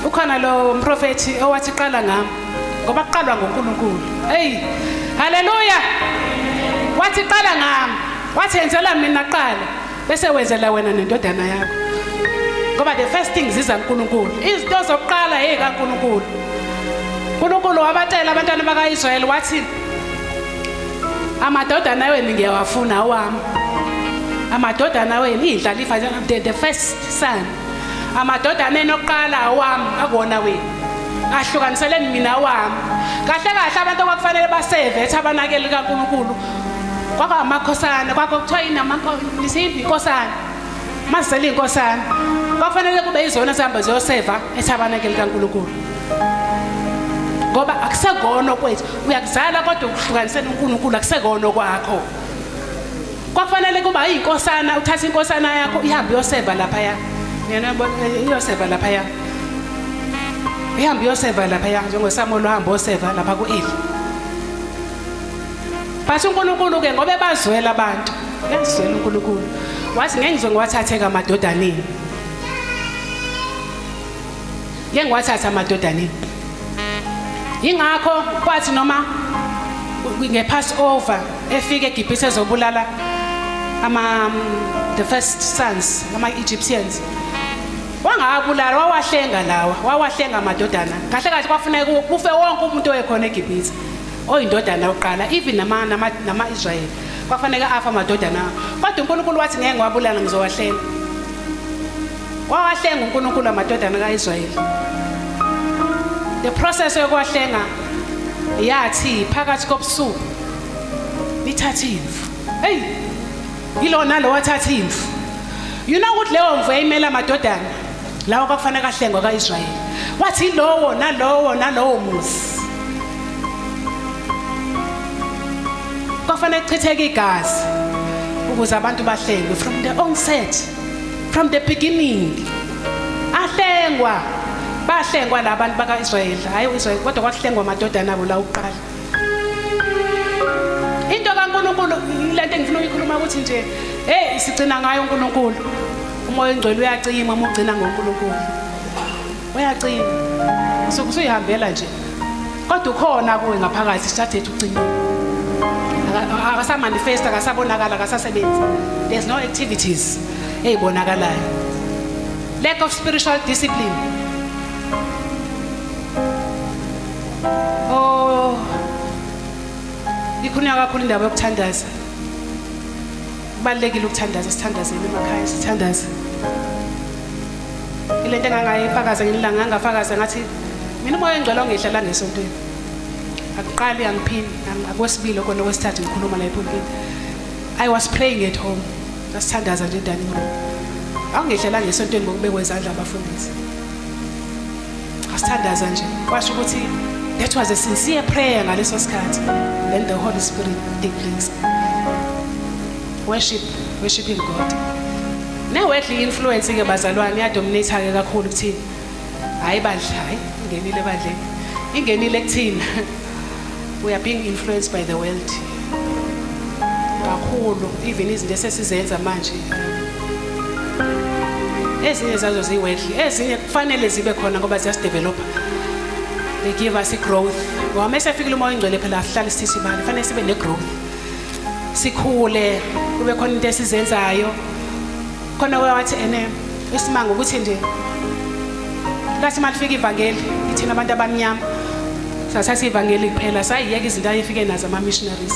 ukhona lo mprofeti owathi qala ngami ngoba kuqalwa ngoNkulunkulu. Hey, haleluya. Wathi qala ngami, wathi yenzela mina qala bese wenzela wena nendodana yakho. Ngoba the first thing ziza kuNkulunkulu. Izinto zokuqala kaNkulunkulu. uNkulunkulu wabatshela abantwana bakaIsrayeli wathi amadodana wenu ngiyawafuna awami. Amadodana wenu idlalifa the first son. Amadodana enokuqala awami akona wenu. Ahlukaniseleni mina awami. Kahle kahle abantu okufanele baseve ethabanakeli kaNkulunkulu. Kwakho amakhosana, kwakho kuthiwa nisiphi inkosana. Masizele inkosana. Kwafanele kube izona zihamba ziyoseva ethabanakeli kaNkulunkulu. Ngoba akusegono kwethu, uyakuzala kodwa ukuhlukanisela uNkulunkulu akusegono kwakho. Kwafanele kuba inkosana, uthatha inkosana yakho ihambe yoseva lapha ya. Yena iyoseva lapha ya. Ihambe yoseva lapha ya njengoSamuel ohamba yoseva lapha kuEli. Base uNkulunkulu ke ngoba bazwela abantu, uyazwela uNkulunkulu. Wathi ngeke ngizwe ngiwathathe kamadodaneni. Ngeke ngiwathathe amadodaneni. Ingakho kwathi noma ngePassover efike eGibhithe ezobulala the first sons ama-Egyptians. Wangabulala wawahlenga lawa, wawahlenga amadodana. Kahle kahle kwafuneka kufe wonke umuntu oyekhona eGibhithe. Oyindodana oqala even nama-Israyeli. Kwafaneka afa amadodana. Kodwa uNkulunkulu wathi ngeke ngiwabulala ngizowahlenga. Wawahlenga uNkulunkulu amadodana kaIsrayeli. The process yokwahlenga yathi phakathi kobusuku lithatha imvu. Hey, yilona lo wathatha imvu. You know ukuthi leyo mvu ayimela amadodana lawo kwakufanele ahlengwa kaIsrayeli. Wathi lowo nalowo muzi kwafanele kuchitheke igazi ukuze abantu bahlengwe from the onset, from the beginning. Ahlengwa bahlengwa labantu bakaIsrayeli, hayi uIsrayeli kodwa kwahlengwa amadodana abo la uqala. Into kaNkulunkulu lento engifuna ukuyikhuluma ukuthi nje hey sigcina ngayo uNkulunkulu. Umoya ongcwele uyacima uma ugcina ngoNkulunkulu. Uyacima. Usuyihambela nje. Kodwa ukhona kuwe ngaphakathi sithathe ucima. Akasa manifesta akasabonakala akasasebenzi. There's no activities ezibonakalayo. Lack of spiritual discipline. Ikhulunywa kakhulu indaba yokuthandaza. Kubalekile ukuthandaza, sithandazeni emakhaya, sithandaze. Ilento engangayifakaza ngilanga ngangafakaza ngathi mina umoya ongcwele ongehlala ngesontweni. Akuqali angiphini, akwesibili okona okwesithathu ngikhuluma la ePulpit. I was praying at home. Ngasithandaza nje dining room. Awungehlala ngesontweni ngokubekwe izandla abafundisi. Ngasithandaza nje. Kwasho ukuthi that was a sincere prayer ngaleso sikhathi. Then the Holy Spirit take place. Worshiping God. Ne-worldly influence ke bazalwane yadominate ke kakhulu kuthina. Hayi bandla, hayi ingenile bandleni. Ingenile kuthina. We are being influenced by the world. Kakhulu even izinto esesizenza manje. Ezinye zazo ziyi-worldly, ezinye kufanele zibe khona ngoba ziyasidevelop. They give us a growth. Ngoba mase fikile umoya ongcwele phela ahlala isithi imali, kufanele sibe ne-growth. Sikhule, kube khona into esizenzayo. Khona wathi isimanga ukuthi nje lathi malifika ivangeli, ithina abantu abamnyama. Sasasi ivangeli kuphela, sayiyeka izinto ayefike nazo ama-missionaries.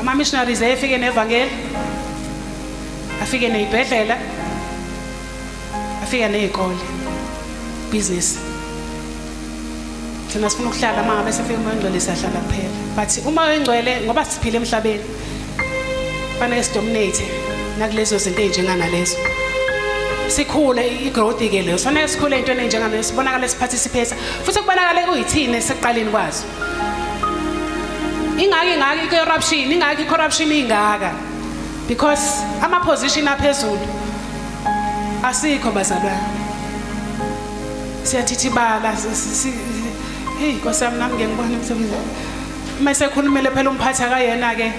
Ama-missionaries ayefike nevangeli, afike nezibhedlela, afike nezikole, business. Thina sifuna ukuhlala mangabe sifike umoya ongcwele siyahlala kuphela. But umoya ongcwele ngoba siphila emhlabeni, fanele sidominate nakulezo zinto ezinjengana lezo. Sikhule igrowth ke leyo. Sonke sikhule into enjengana lezo. Sibonakala siparticipate. Futhi kubonakala kuyithini esiqaleni kwazo. Ingaki corruption ingaka. Because ama position aphezulu asikho bazalwane. Siyathithibala hey nkosami nami ngiyibona umsebenzi. Mase khulumele phela umphathi akayena ke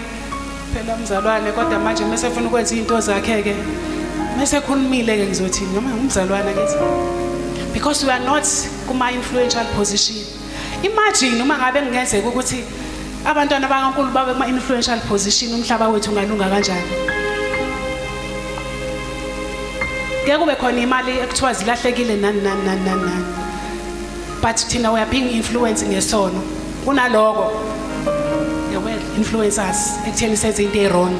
phela umzalwane kodwa manje mase ufuna ukwenza izinto zakhe ke mase khulumile ke ngizothini noma umzalwane ke because we are not kuma influential position. Imagine uma ngabe ngenzeka ukuthi abantwana bakaNkulunkulu babe kuma influential position umhlaba wethu ungalunga kanjani. Ngeke kube khona imali ekuthiwa zilahlekile nani. But thina we are being influenced ngesono. Kunaloko influencers ekutheni senze into e-wrong.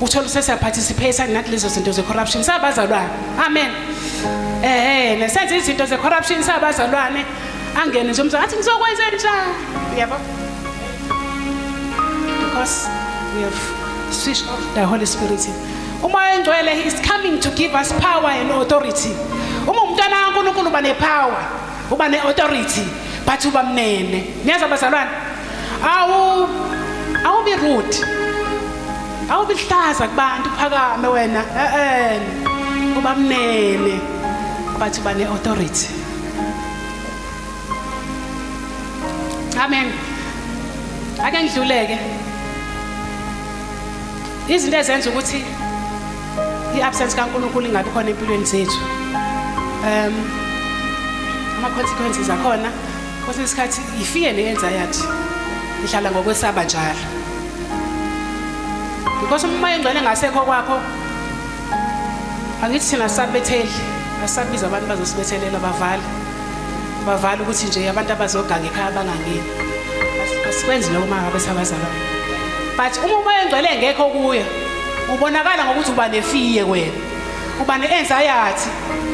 Uthola usese participate nathi lezo zinto ze corruption sabazalwane. Amen. Nesenze izinto ze corruption sabazalwane angene nje umzala athi ngizokwenza njani. Yabo. Because we have switched off the Holy Spirit. Umoya Oyingcwele is coming to give us power and authority. Uma umntwana kaNkulunkulu uba ne-power, uba ne-authority, but uba mnene. Niyazi abazalwane? Awubi rude. Awubi hlaza kubantu phakame wena. Uba mnene, but uba ne-authority. Amen. Ake ngidluleke. Izinto ezenza ukuthi i-absence kaNkulunkulu ingabi khona empilweni zethu. Ama consequences akhona. Kwesinye isikhathi ifear ne-anxiety ihlala ngokwesaba njalo. Because umoya oyingcwele ngasekho kwakho angithi thina sabetheli, asabiza abantu bazosibethelela bavale ukuthi nje abantu abazoganga ekhaya bangangeni. Asikwenzi lokho uma ngabe sabazalwane. But uma umoya oyingcwele engekho kuyo ubonakala ngokuthi uba nefear wena. Uba ne-anxiety,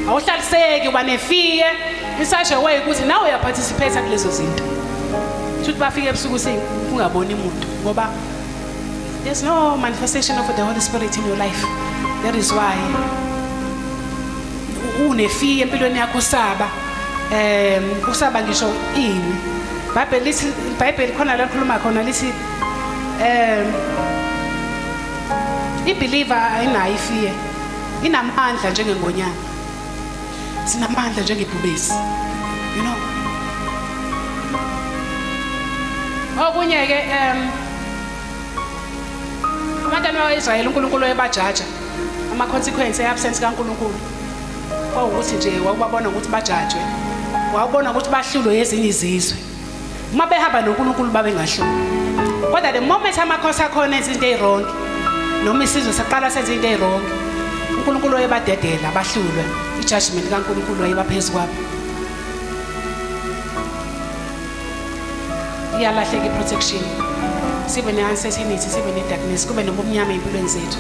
awuhlaliseki, uba nefear in such a way ukuthi nawe uyaparticipate kulezo zinto. Futhi bafike ebusuku ungaboni umuntu ngoba there's no manifestation of the Holy Spirit in your life. That is why unefear empilweni yakho usaba ngisho ini. Bible khona la khuluma khona lithi i-believer ayinayo ifear. Inamandla njengengonyama. Sinamandla njengebhubesi. You know. Okunye ke abantwana bakaIsrayeli uNkulunkulu wayebajaja ama consequences e-absence kaNkulunkulu. Kwawukuthi nje wawubabona ukuthi bajajwe. Wawubona ukuthi bahlulwe ezinye izizwe. Uma behamba noNkulunkulu babe ngahlulwa. Kodwa the moment amakhosi akhona izinto ezirong noma isizwe saqala senze into ezirong uNkulunkulu wayebadedela bahlulwe. I-judgment kaNkulunkulu wayebaphezulu kwabo. Iyalahleka i-protection. Sibe ne-uncertainty, sibe ne-darkness, kube nobumnyama empilweni zethu.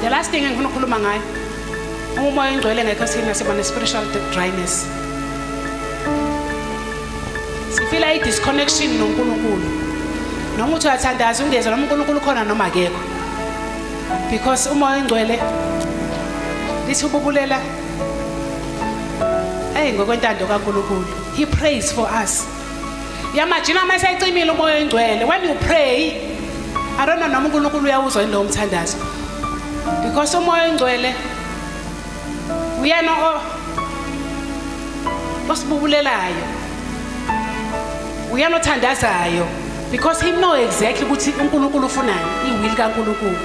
The last thing engifuna ukukhuluma ngayo, umoya oyingcwele ngekho sina siba ne-spiritual dryness. Sifila i-disconnection noNkulunkulu. Noma uthi uyathandaza ungezwa noma uNkulunkulu khona noma akekho. Because umoya oyingcwele lithi ububulela ngokwentando kaNkulunkulu. He prays for us. Yamajina mase ecimile umoya oyingcwele. When you pray, I don't know noma uNkulunkulu uyawuzwa yini lo umthandazo. Because umoya oyingcwele uyena osibubulelayo. Uyena othandazayo. Because he know exactly ukuthi uNkulunkulu ufunani, iwill kaNkulunkulu.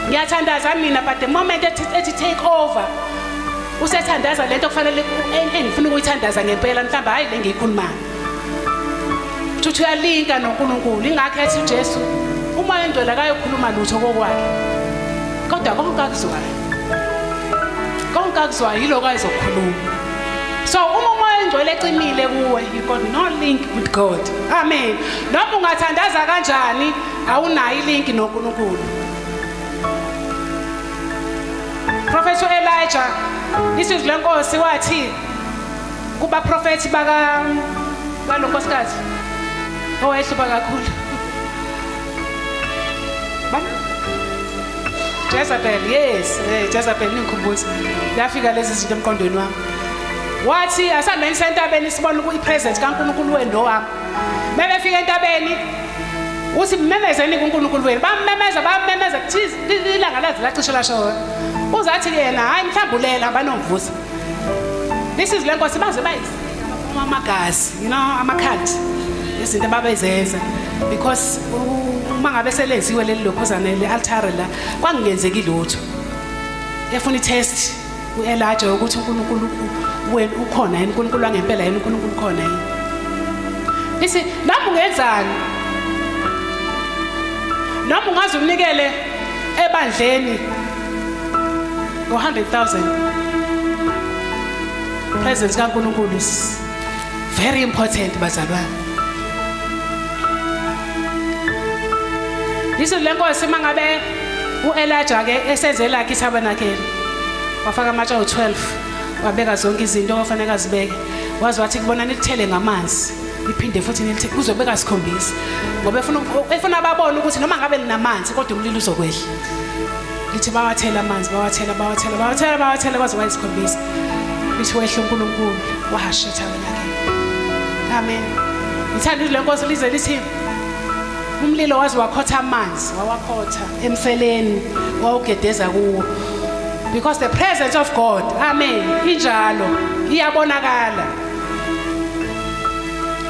Ngiyathandaza mina but the moment ethi take over usethandaza lento kufanele engifuna ukuyithandaza ngempela mhlamba hayi le ngiyikhuluma. Futhi uyalinka noNkulunkulu ingakho ethi uJesu umoya oyingcwele akayokhuluma lutho kokwakhe. Kodwa konke akuzwayo yilo kayizokhuluma. So uma umoya oyingcwele ecimile kuwe you got no link with God. Amen. Noma ungathandaza kanjani awunayo ilink noNkulunkulu. Prophet Elijah isizwe lenkosi wathi kuba prophet baka lonkosikazi owayehlupa kakhulu. Jezebel, yes, Jezebel ningikhumbuza. Yafika lezi zinto emqondweni wami. Wathi asambeni sentabeni sibona ipresence kaNkulunkulu wendo wami. Bebefika entabeni uthi memezeni kuNkulunkulu wenu. Bamemeza kuthi ilanga lazi lacishe lasho. Uzathi yena hayi mhlambulela abanomvuza. This is lenkosi baze bayizama amagazi, you know, amakhalti. Izinto ababezenza because uma ngabe selenziwe leli lokhuzana le-altare la kwangenzeki lutho. Efuna i-test u-Elijah ukuthi uNkulunkulu wena ukhona yini, uNkulunkulu wangempela yini, uNkulunkulu ukhona yini. Bese nami ungenzani? Noma ungaze unikele ebandleni ngo-100,000. Presence kaNkulunkulu is very important bazalwane. Liso lenkosi mangabe uElijah ke esenzela lakhe itabernacle. Wafaka amatshe u12, wabeka zonke izinto ofanele azibeke. Wazi wathi kubona nikuthele ngamanzi. Iphinde futhi nilithe kuzobeka isikhombisa. Ngoba efuna ababone ukuthi noma ngabe linamanzi kodwa umlilo uzokwehla. Lithi bawathela amanzi, bawathela kwaze wayisikhombisa. Lithi wehle uNkulunkulu wahasha itabernacle. Amen. Ngithanda lenkosi lize lithi umlilo wazi wakhotha amanzi, wawakhotha emfeleni, wawugedeza kuwo. Because the presence of God, amen, injalo, iyabonakala.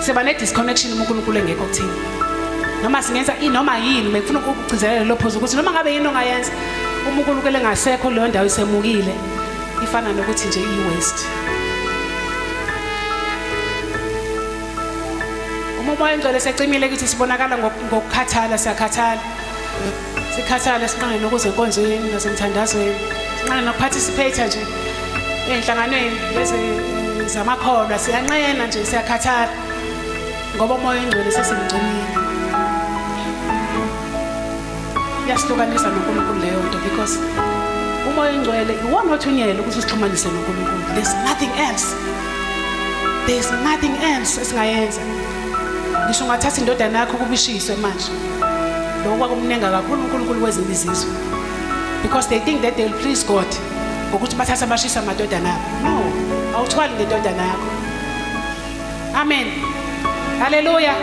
Seba ne disconnection uNkulunkulu engekho kuthina. Noma singenza inoma yini, ngifuna ukugcizelela lo phuzu ukuthi noma ngabe yini ongayenza, uNkulunkulu engasekho leyo ndawo isemukile, ifana nokuthi nje i-waste. Umoya engcwele secimile kithi sibonakala ngokukhathala, siyakhathala. Sikhathala sinqane nokuze enkonzweni nasemthandazweni. Sinqane nokuparticipate nje enhlanganweni lezi zamakholwa, siyanqena nje siyakhathala. Ngoba umoya engcwele sesimgcinile. Yasihlukanisa noNkulunkulu leyo nto because umoya engcwele iwona othunyelwe ukuthi usixhumanise noNkulunkulu. There's nothing else. There's nothing else esingayenza. Ngisho ungathatha indodana yakho kubishiswe manje. Lokho kwakumnenga kakhulu uNkulunkulu kwezinye izizwe. Because they think that they will please God. Ngokuthi bathatha bashisa amadodana abo. No, awuthwali ngedodana yakho. Amen. Hallelujah.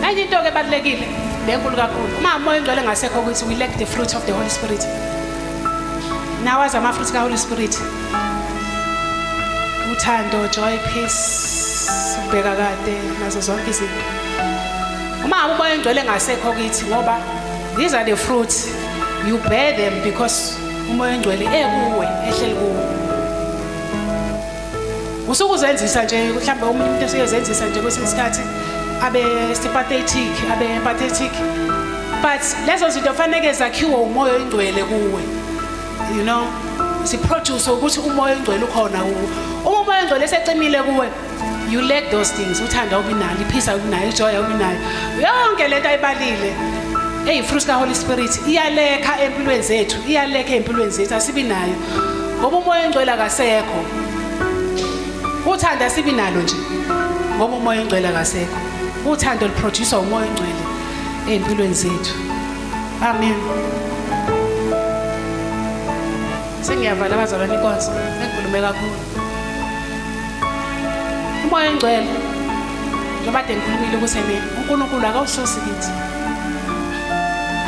Enye into ke balekile lenkulu kakhulu. Uma umoya engcwele ngasekho ukuthi we lack the fruit of the Holy Spirit. Now as ama fruit ka Holy Spirit. Uthando, joy, peace, ubheka kade nazo zonke izinto. Uma umoya engcwele ngasekho kithi ngoba these are the fruits, you bear them because umoya engcwele ekuwe ehleli kuwe. Usukuzenzisa nje mhlawumbe umuntu usuyezenzisa nje kwesinye isikhathi abe sympathetic, abe empathetic. But lezo zinto fanele zakhiwe umoya engcwele kuwe. You know, siproduce ukuthi umoya engcwele ukhona kuwe. Uma umoya engcwele esecimile kuwe, you lack those things. Uthanda ubinalo, ipeace ubinayo, ijoy ubinayo. Yonke lento ayibalile. Fruit ka Holy Spirit iyaleka empilweni zethu, iyaleka empilweni zethu asibi nayo. Ngoba umoya engcwele akasekho. Uthanda sibi nalo nje. Ngoba umoya engcwele akasekho. Uthando liproduce umoya engcwele empilweni zethu. Amen. Sengiyavala abazalwane inkonzo, sengikhulume kakhulu. Umoya engcwele njengoba ngikhulumile ukuthi uNkulunkulu akawusosi kithi.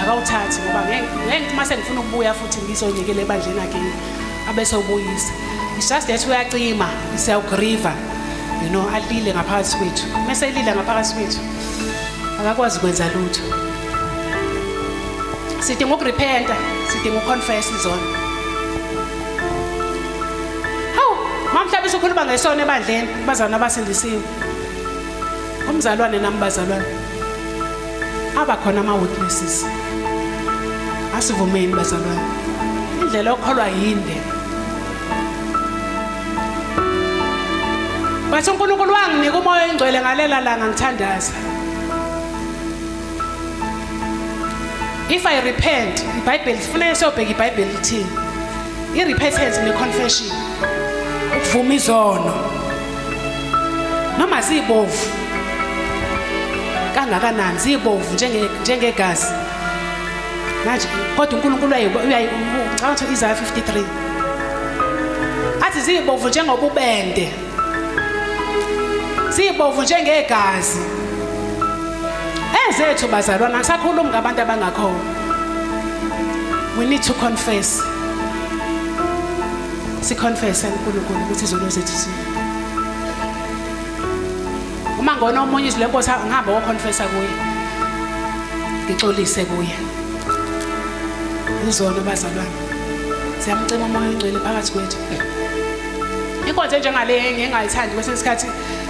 Akawuthathi ngoba ngeke mase ngifuna ukubuya futhi ngizonyekela ebandleni akhe abese ubuyisa. It's just that uyacima, siyawugriva, you know, alile ngaphakathi kwethu. Mase elila ngaphakathi kwethu akakwazi ukwenza lutho. Sidinga ukurepenta, sidinga uconfess izona. Mamhlaba ukhuluma ngesona ebandleni, bazana abasindisiwe. Umzalwane nami bazalwane. Aba khona ama witnesses. Asivumeni bazalwane. Indlela okholwa yinde. Bathi uNkulunkulu wanginika umoya engcwele ngalela langa ngithandaza. If I repent, iBhayibheli kufanele siyobheka iBhayibheli lithi i-repentance ne-confession. Ukuvuma izono. Noma zibovu. kangakanani zibovu njengegazi manje kodwa uNkulunkulu uyayicathi Isaiah 53 athi zibovu njengobubende zibovu njengegazi ezethu bazalwana ngisakhuluma ngabantu abangakho we need to confess siconfess uNkulunkulu ukuthi izono zethu uma ngona omunye izilenkosi ngihamba woconfessa kuye ngixolise kuye izono bazalwane siyamcima umoya ongcwele phakathi kwethu inkonzo njengale ngingayithandi kwesinye isikhathi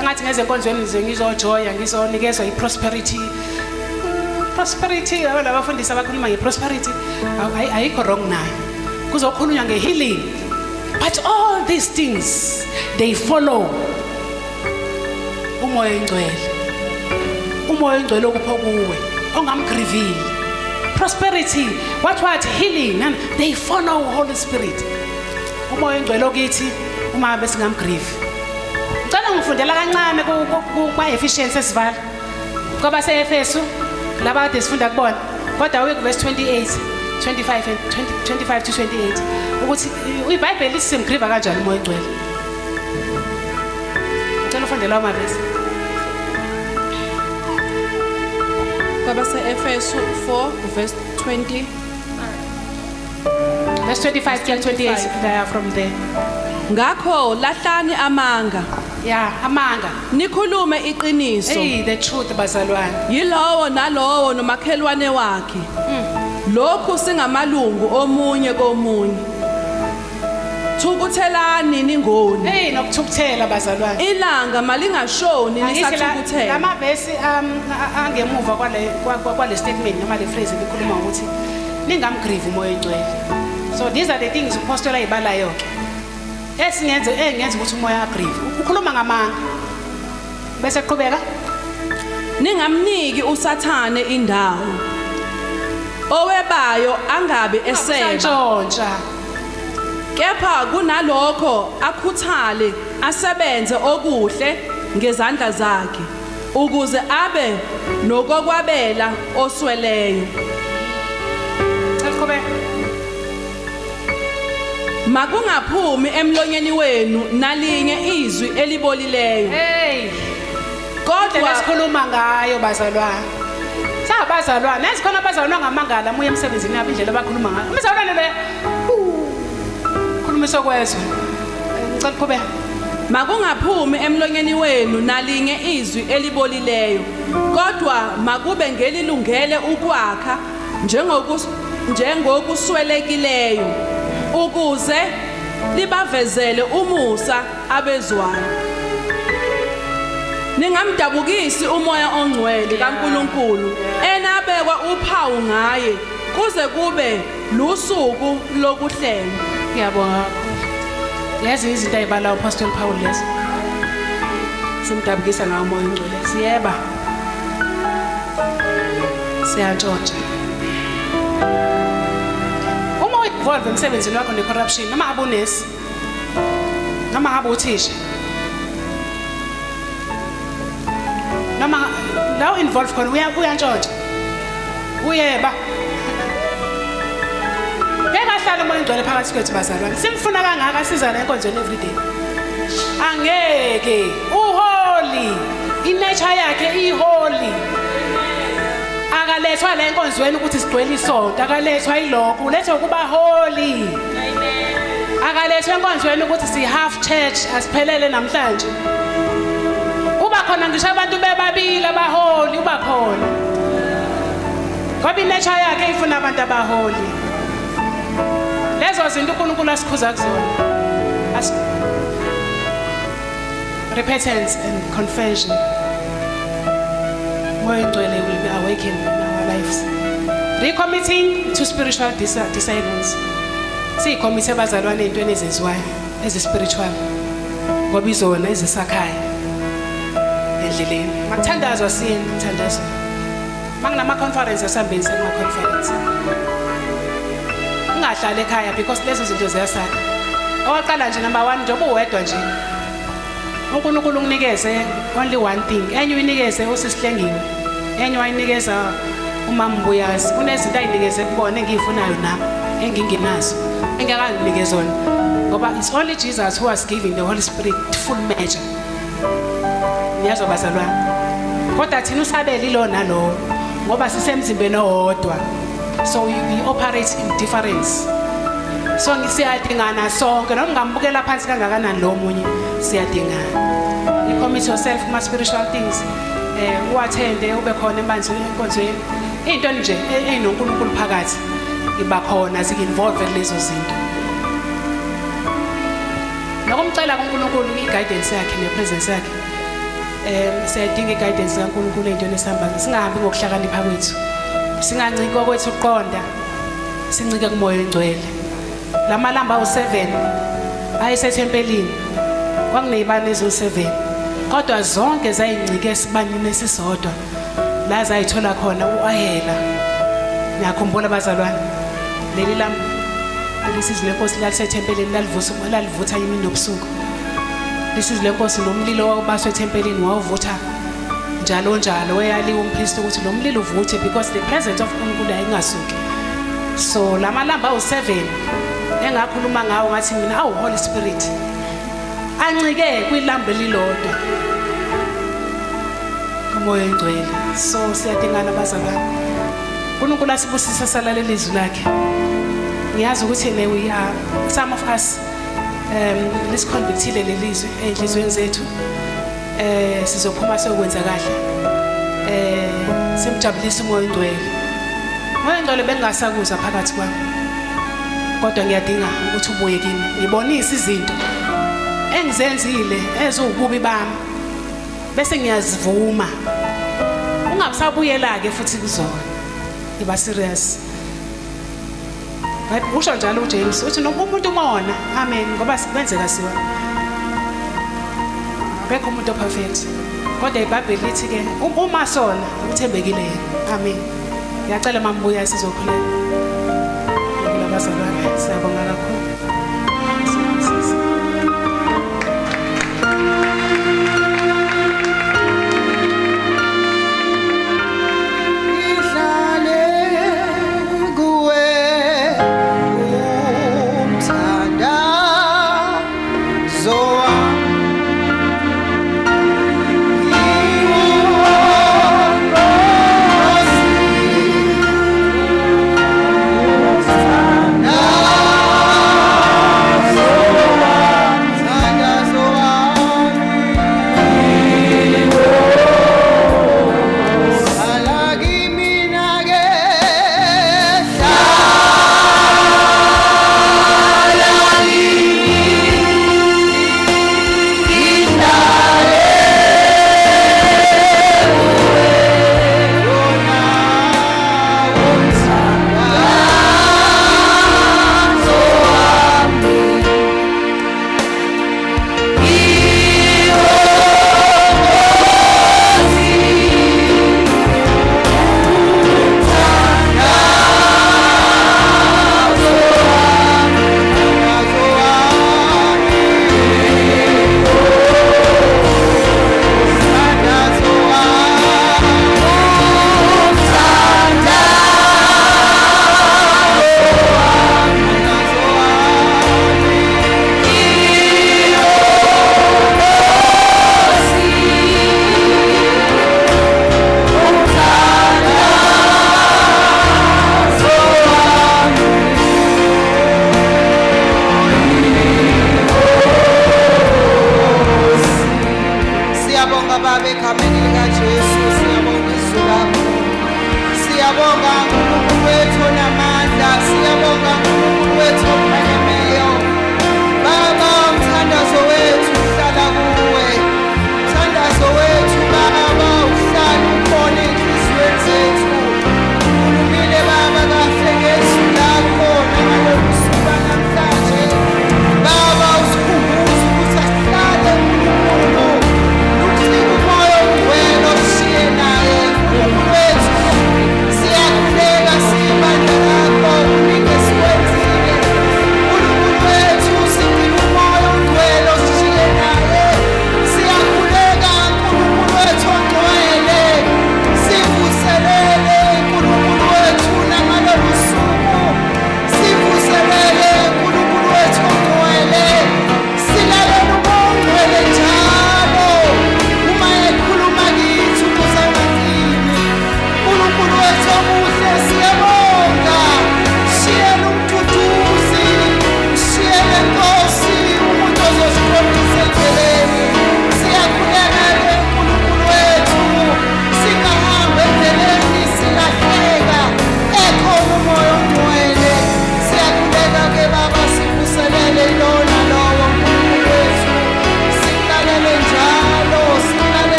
engathi ngeze enkonzweni nje ngizojoya ngizonikezwa iprosperity abafundisi abakhuluma ngeprosperity ayikho wrong nayo kuzokhulunywa ngehealing but all these things they follow umoya ongcwele okupho kuwe ongamgrivile prosperity what healing and they follow Holy Spirit umoya ongcwele okithi uma besingamgrieve ngicela ngifundela kancane kwa efficiency esivala ngoba seEfesu laba kade sifunda kubona kodwa uye ku verse 25 to 28 ukuthi iBhayibheli lisimgrieve kanjani umoya ongcwele ngicela ufundela amavesi Kwaba seEfesu 4 verse 20 verse 25 to 28 there from there ngakho lahlani amanga amanga nikhulume iqiniso the truth bazalwane yilowo nalowo nomakhelwane wakhe lokhu singamalungu omunye komunye thukuthelani ningoni nokuthukuthela bazalwane ilanga malingashoni nisathukuthela lamavesi angemuva kwale statement noma le phrase likhuluma ukuthi ningamgrieve umoya ongcwele so these are the things uPastola ayibalayo engenza ukuthi umoya agrieve ukhuluma ngamanga bese qhubeka ningamniki usathane indawo owebayo angabe eseba kepha kunalokho akhuthale asebenze okuhle ngezandla zakhe ukuze abe nokokwabela osweleyo makungaphumi emlonyeni wenu nalinye izwi elibolileyo kodwa lesikhuluma ngayo bazalwane sabazalwane esikhona abazalwane ngamangala muye emsebenzini yabo indlela abakhuluma ngayo umzalwane le khuluma sokwezwe ngicela qhubeka makungaphumi emlonyeni wenu nalinye izwi elibolileyo kodwa makube ngelilungele ukwakha njengokuswelekileyo ukuze libavezele umusa abezwayo ningamdabukisi umoya ongcwele kaNkulunkulu enabekwa uphawu ngaye kuze kube lusuku lokuhlenga ngiyabonga yazi izinto ayibala uPastola Paul lezi simdabukisa ngawo umoya ongcwele siyeba siyantshontsha involve emsebenzini wakho necorruption noma ngabe unesi noma ngabe uthisha noma la involve khona uyantshontsha uyeba ngekahlala umoya ongcwele phakathi kwethu bazalwane simfuna kangaka sizana enkonzweni everyday angeke uholy inature yakhe iholy akalethwa la enkonzweni ukuthi sigcwele isonto akalethwa yilokho ulethwa kuba holy akalethwa enkonzweni ukuthi si half church asiphelele namhlanje uba khona ngisho abantu bebabili abaholi uba khona ngoba inature yakhe ifuna abantu abaholi lezo zinto uNkulunkulu asikhuza kuzona repentance and confession moya ongcwele will be awakened in our lives recommitting to spiritual discernment siyicommit abazalwane into enezenziwayo spiritual ngoba izona ezisakhaya endleleni makuthandazwa siye mthandazo makunama conference asambeni sema conference ungahlala ekhaya because lezo zinto ziyasala oqala nje number 1 njengoba uwedwa nje uNkulunkulu unginikeze only one thing enye uyinikeze usisihlengiwe enye wayinikeza umama Mbuyazi. Kunezinto ayinikeze kubona engiyifunayo nami engingenazo engakanikeze zona, ngoba it's only Jesus who was giving the Holy Spirit full measure. Niyazo bazalwane, kodwa thina usabeli lo nalo ngoba sisemzimbeni owodwa, so we operate in difference. So ngisiyadingana sonke, noma ngambukela phansi kangakanani lo munye, siyadingana. You commit yourself kuma spiritual things, uattende ube khona enkonzweni, into nje enoNkulunkulu phakathi iba khona, sik-involve lezo zinto. Nokumcela kuNkulunkulu i-guidance yakhe ne-presence yakhe. Siyadinga i-guidance kaNkulunkulu ey'ntweni esihambayo, singahambi ngokuhlakanipha kwethu, singanciki kwethu ukuqonda, sincike kumoya oyingcwele. La malamba awu-7 ayesethempelini, kwakuney'bani eziwu-7, kodwa zonke zayincike esibanini esisodwa la zayithola khona u-Ahela. Ngiyakhumbula bazalwane, leli lami lisizwe lenkosi lalisethempelini lalivutha imini nobusuku. Lisizwe lenkosi nomlilo wawubaswe ethempelini wawuvutha njalo njalo, weyaliwa umpristi ukuthi lo mlilo uvuthe because the presence of uNkulunkulu ayingasuki. So la malamba awu-7 engakhuluma ngawo ngathi mina awu Holy Spirit ancike kwilambu elilodwa kumoya oyingcwele. So siyadingana bazalwane, uNkulunkulu asibusise salalele izwi lakhe. Ngiyazi ukuthi we are some of us lisiconvictile lelizwe enhlizweni zethu, sizophuma sokwenza kahle, simjabulisa umoya oyingcwele. Umoya oyingcwele bengasakuza phakathi kwami, kodwa ngiyadinga ukuthi ubuye kimi ngibonise izinto engizenzile eziwububi bami bese ngiyazivuma, ungabusabuyela ke futhi kuzona. Iba serious. Usho njalo uJames uthi noma umuntu umona, amen, ngoba sikwenzeka siwa akekho umuntu operfect, kodwa iBhayibheli lithi ke uma sona uthembekile yena. Amen. Ngiyacela mama Mbuyazi sizokhulela. Ngilabazalwane, siyabonga kakhulu.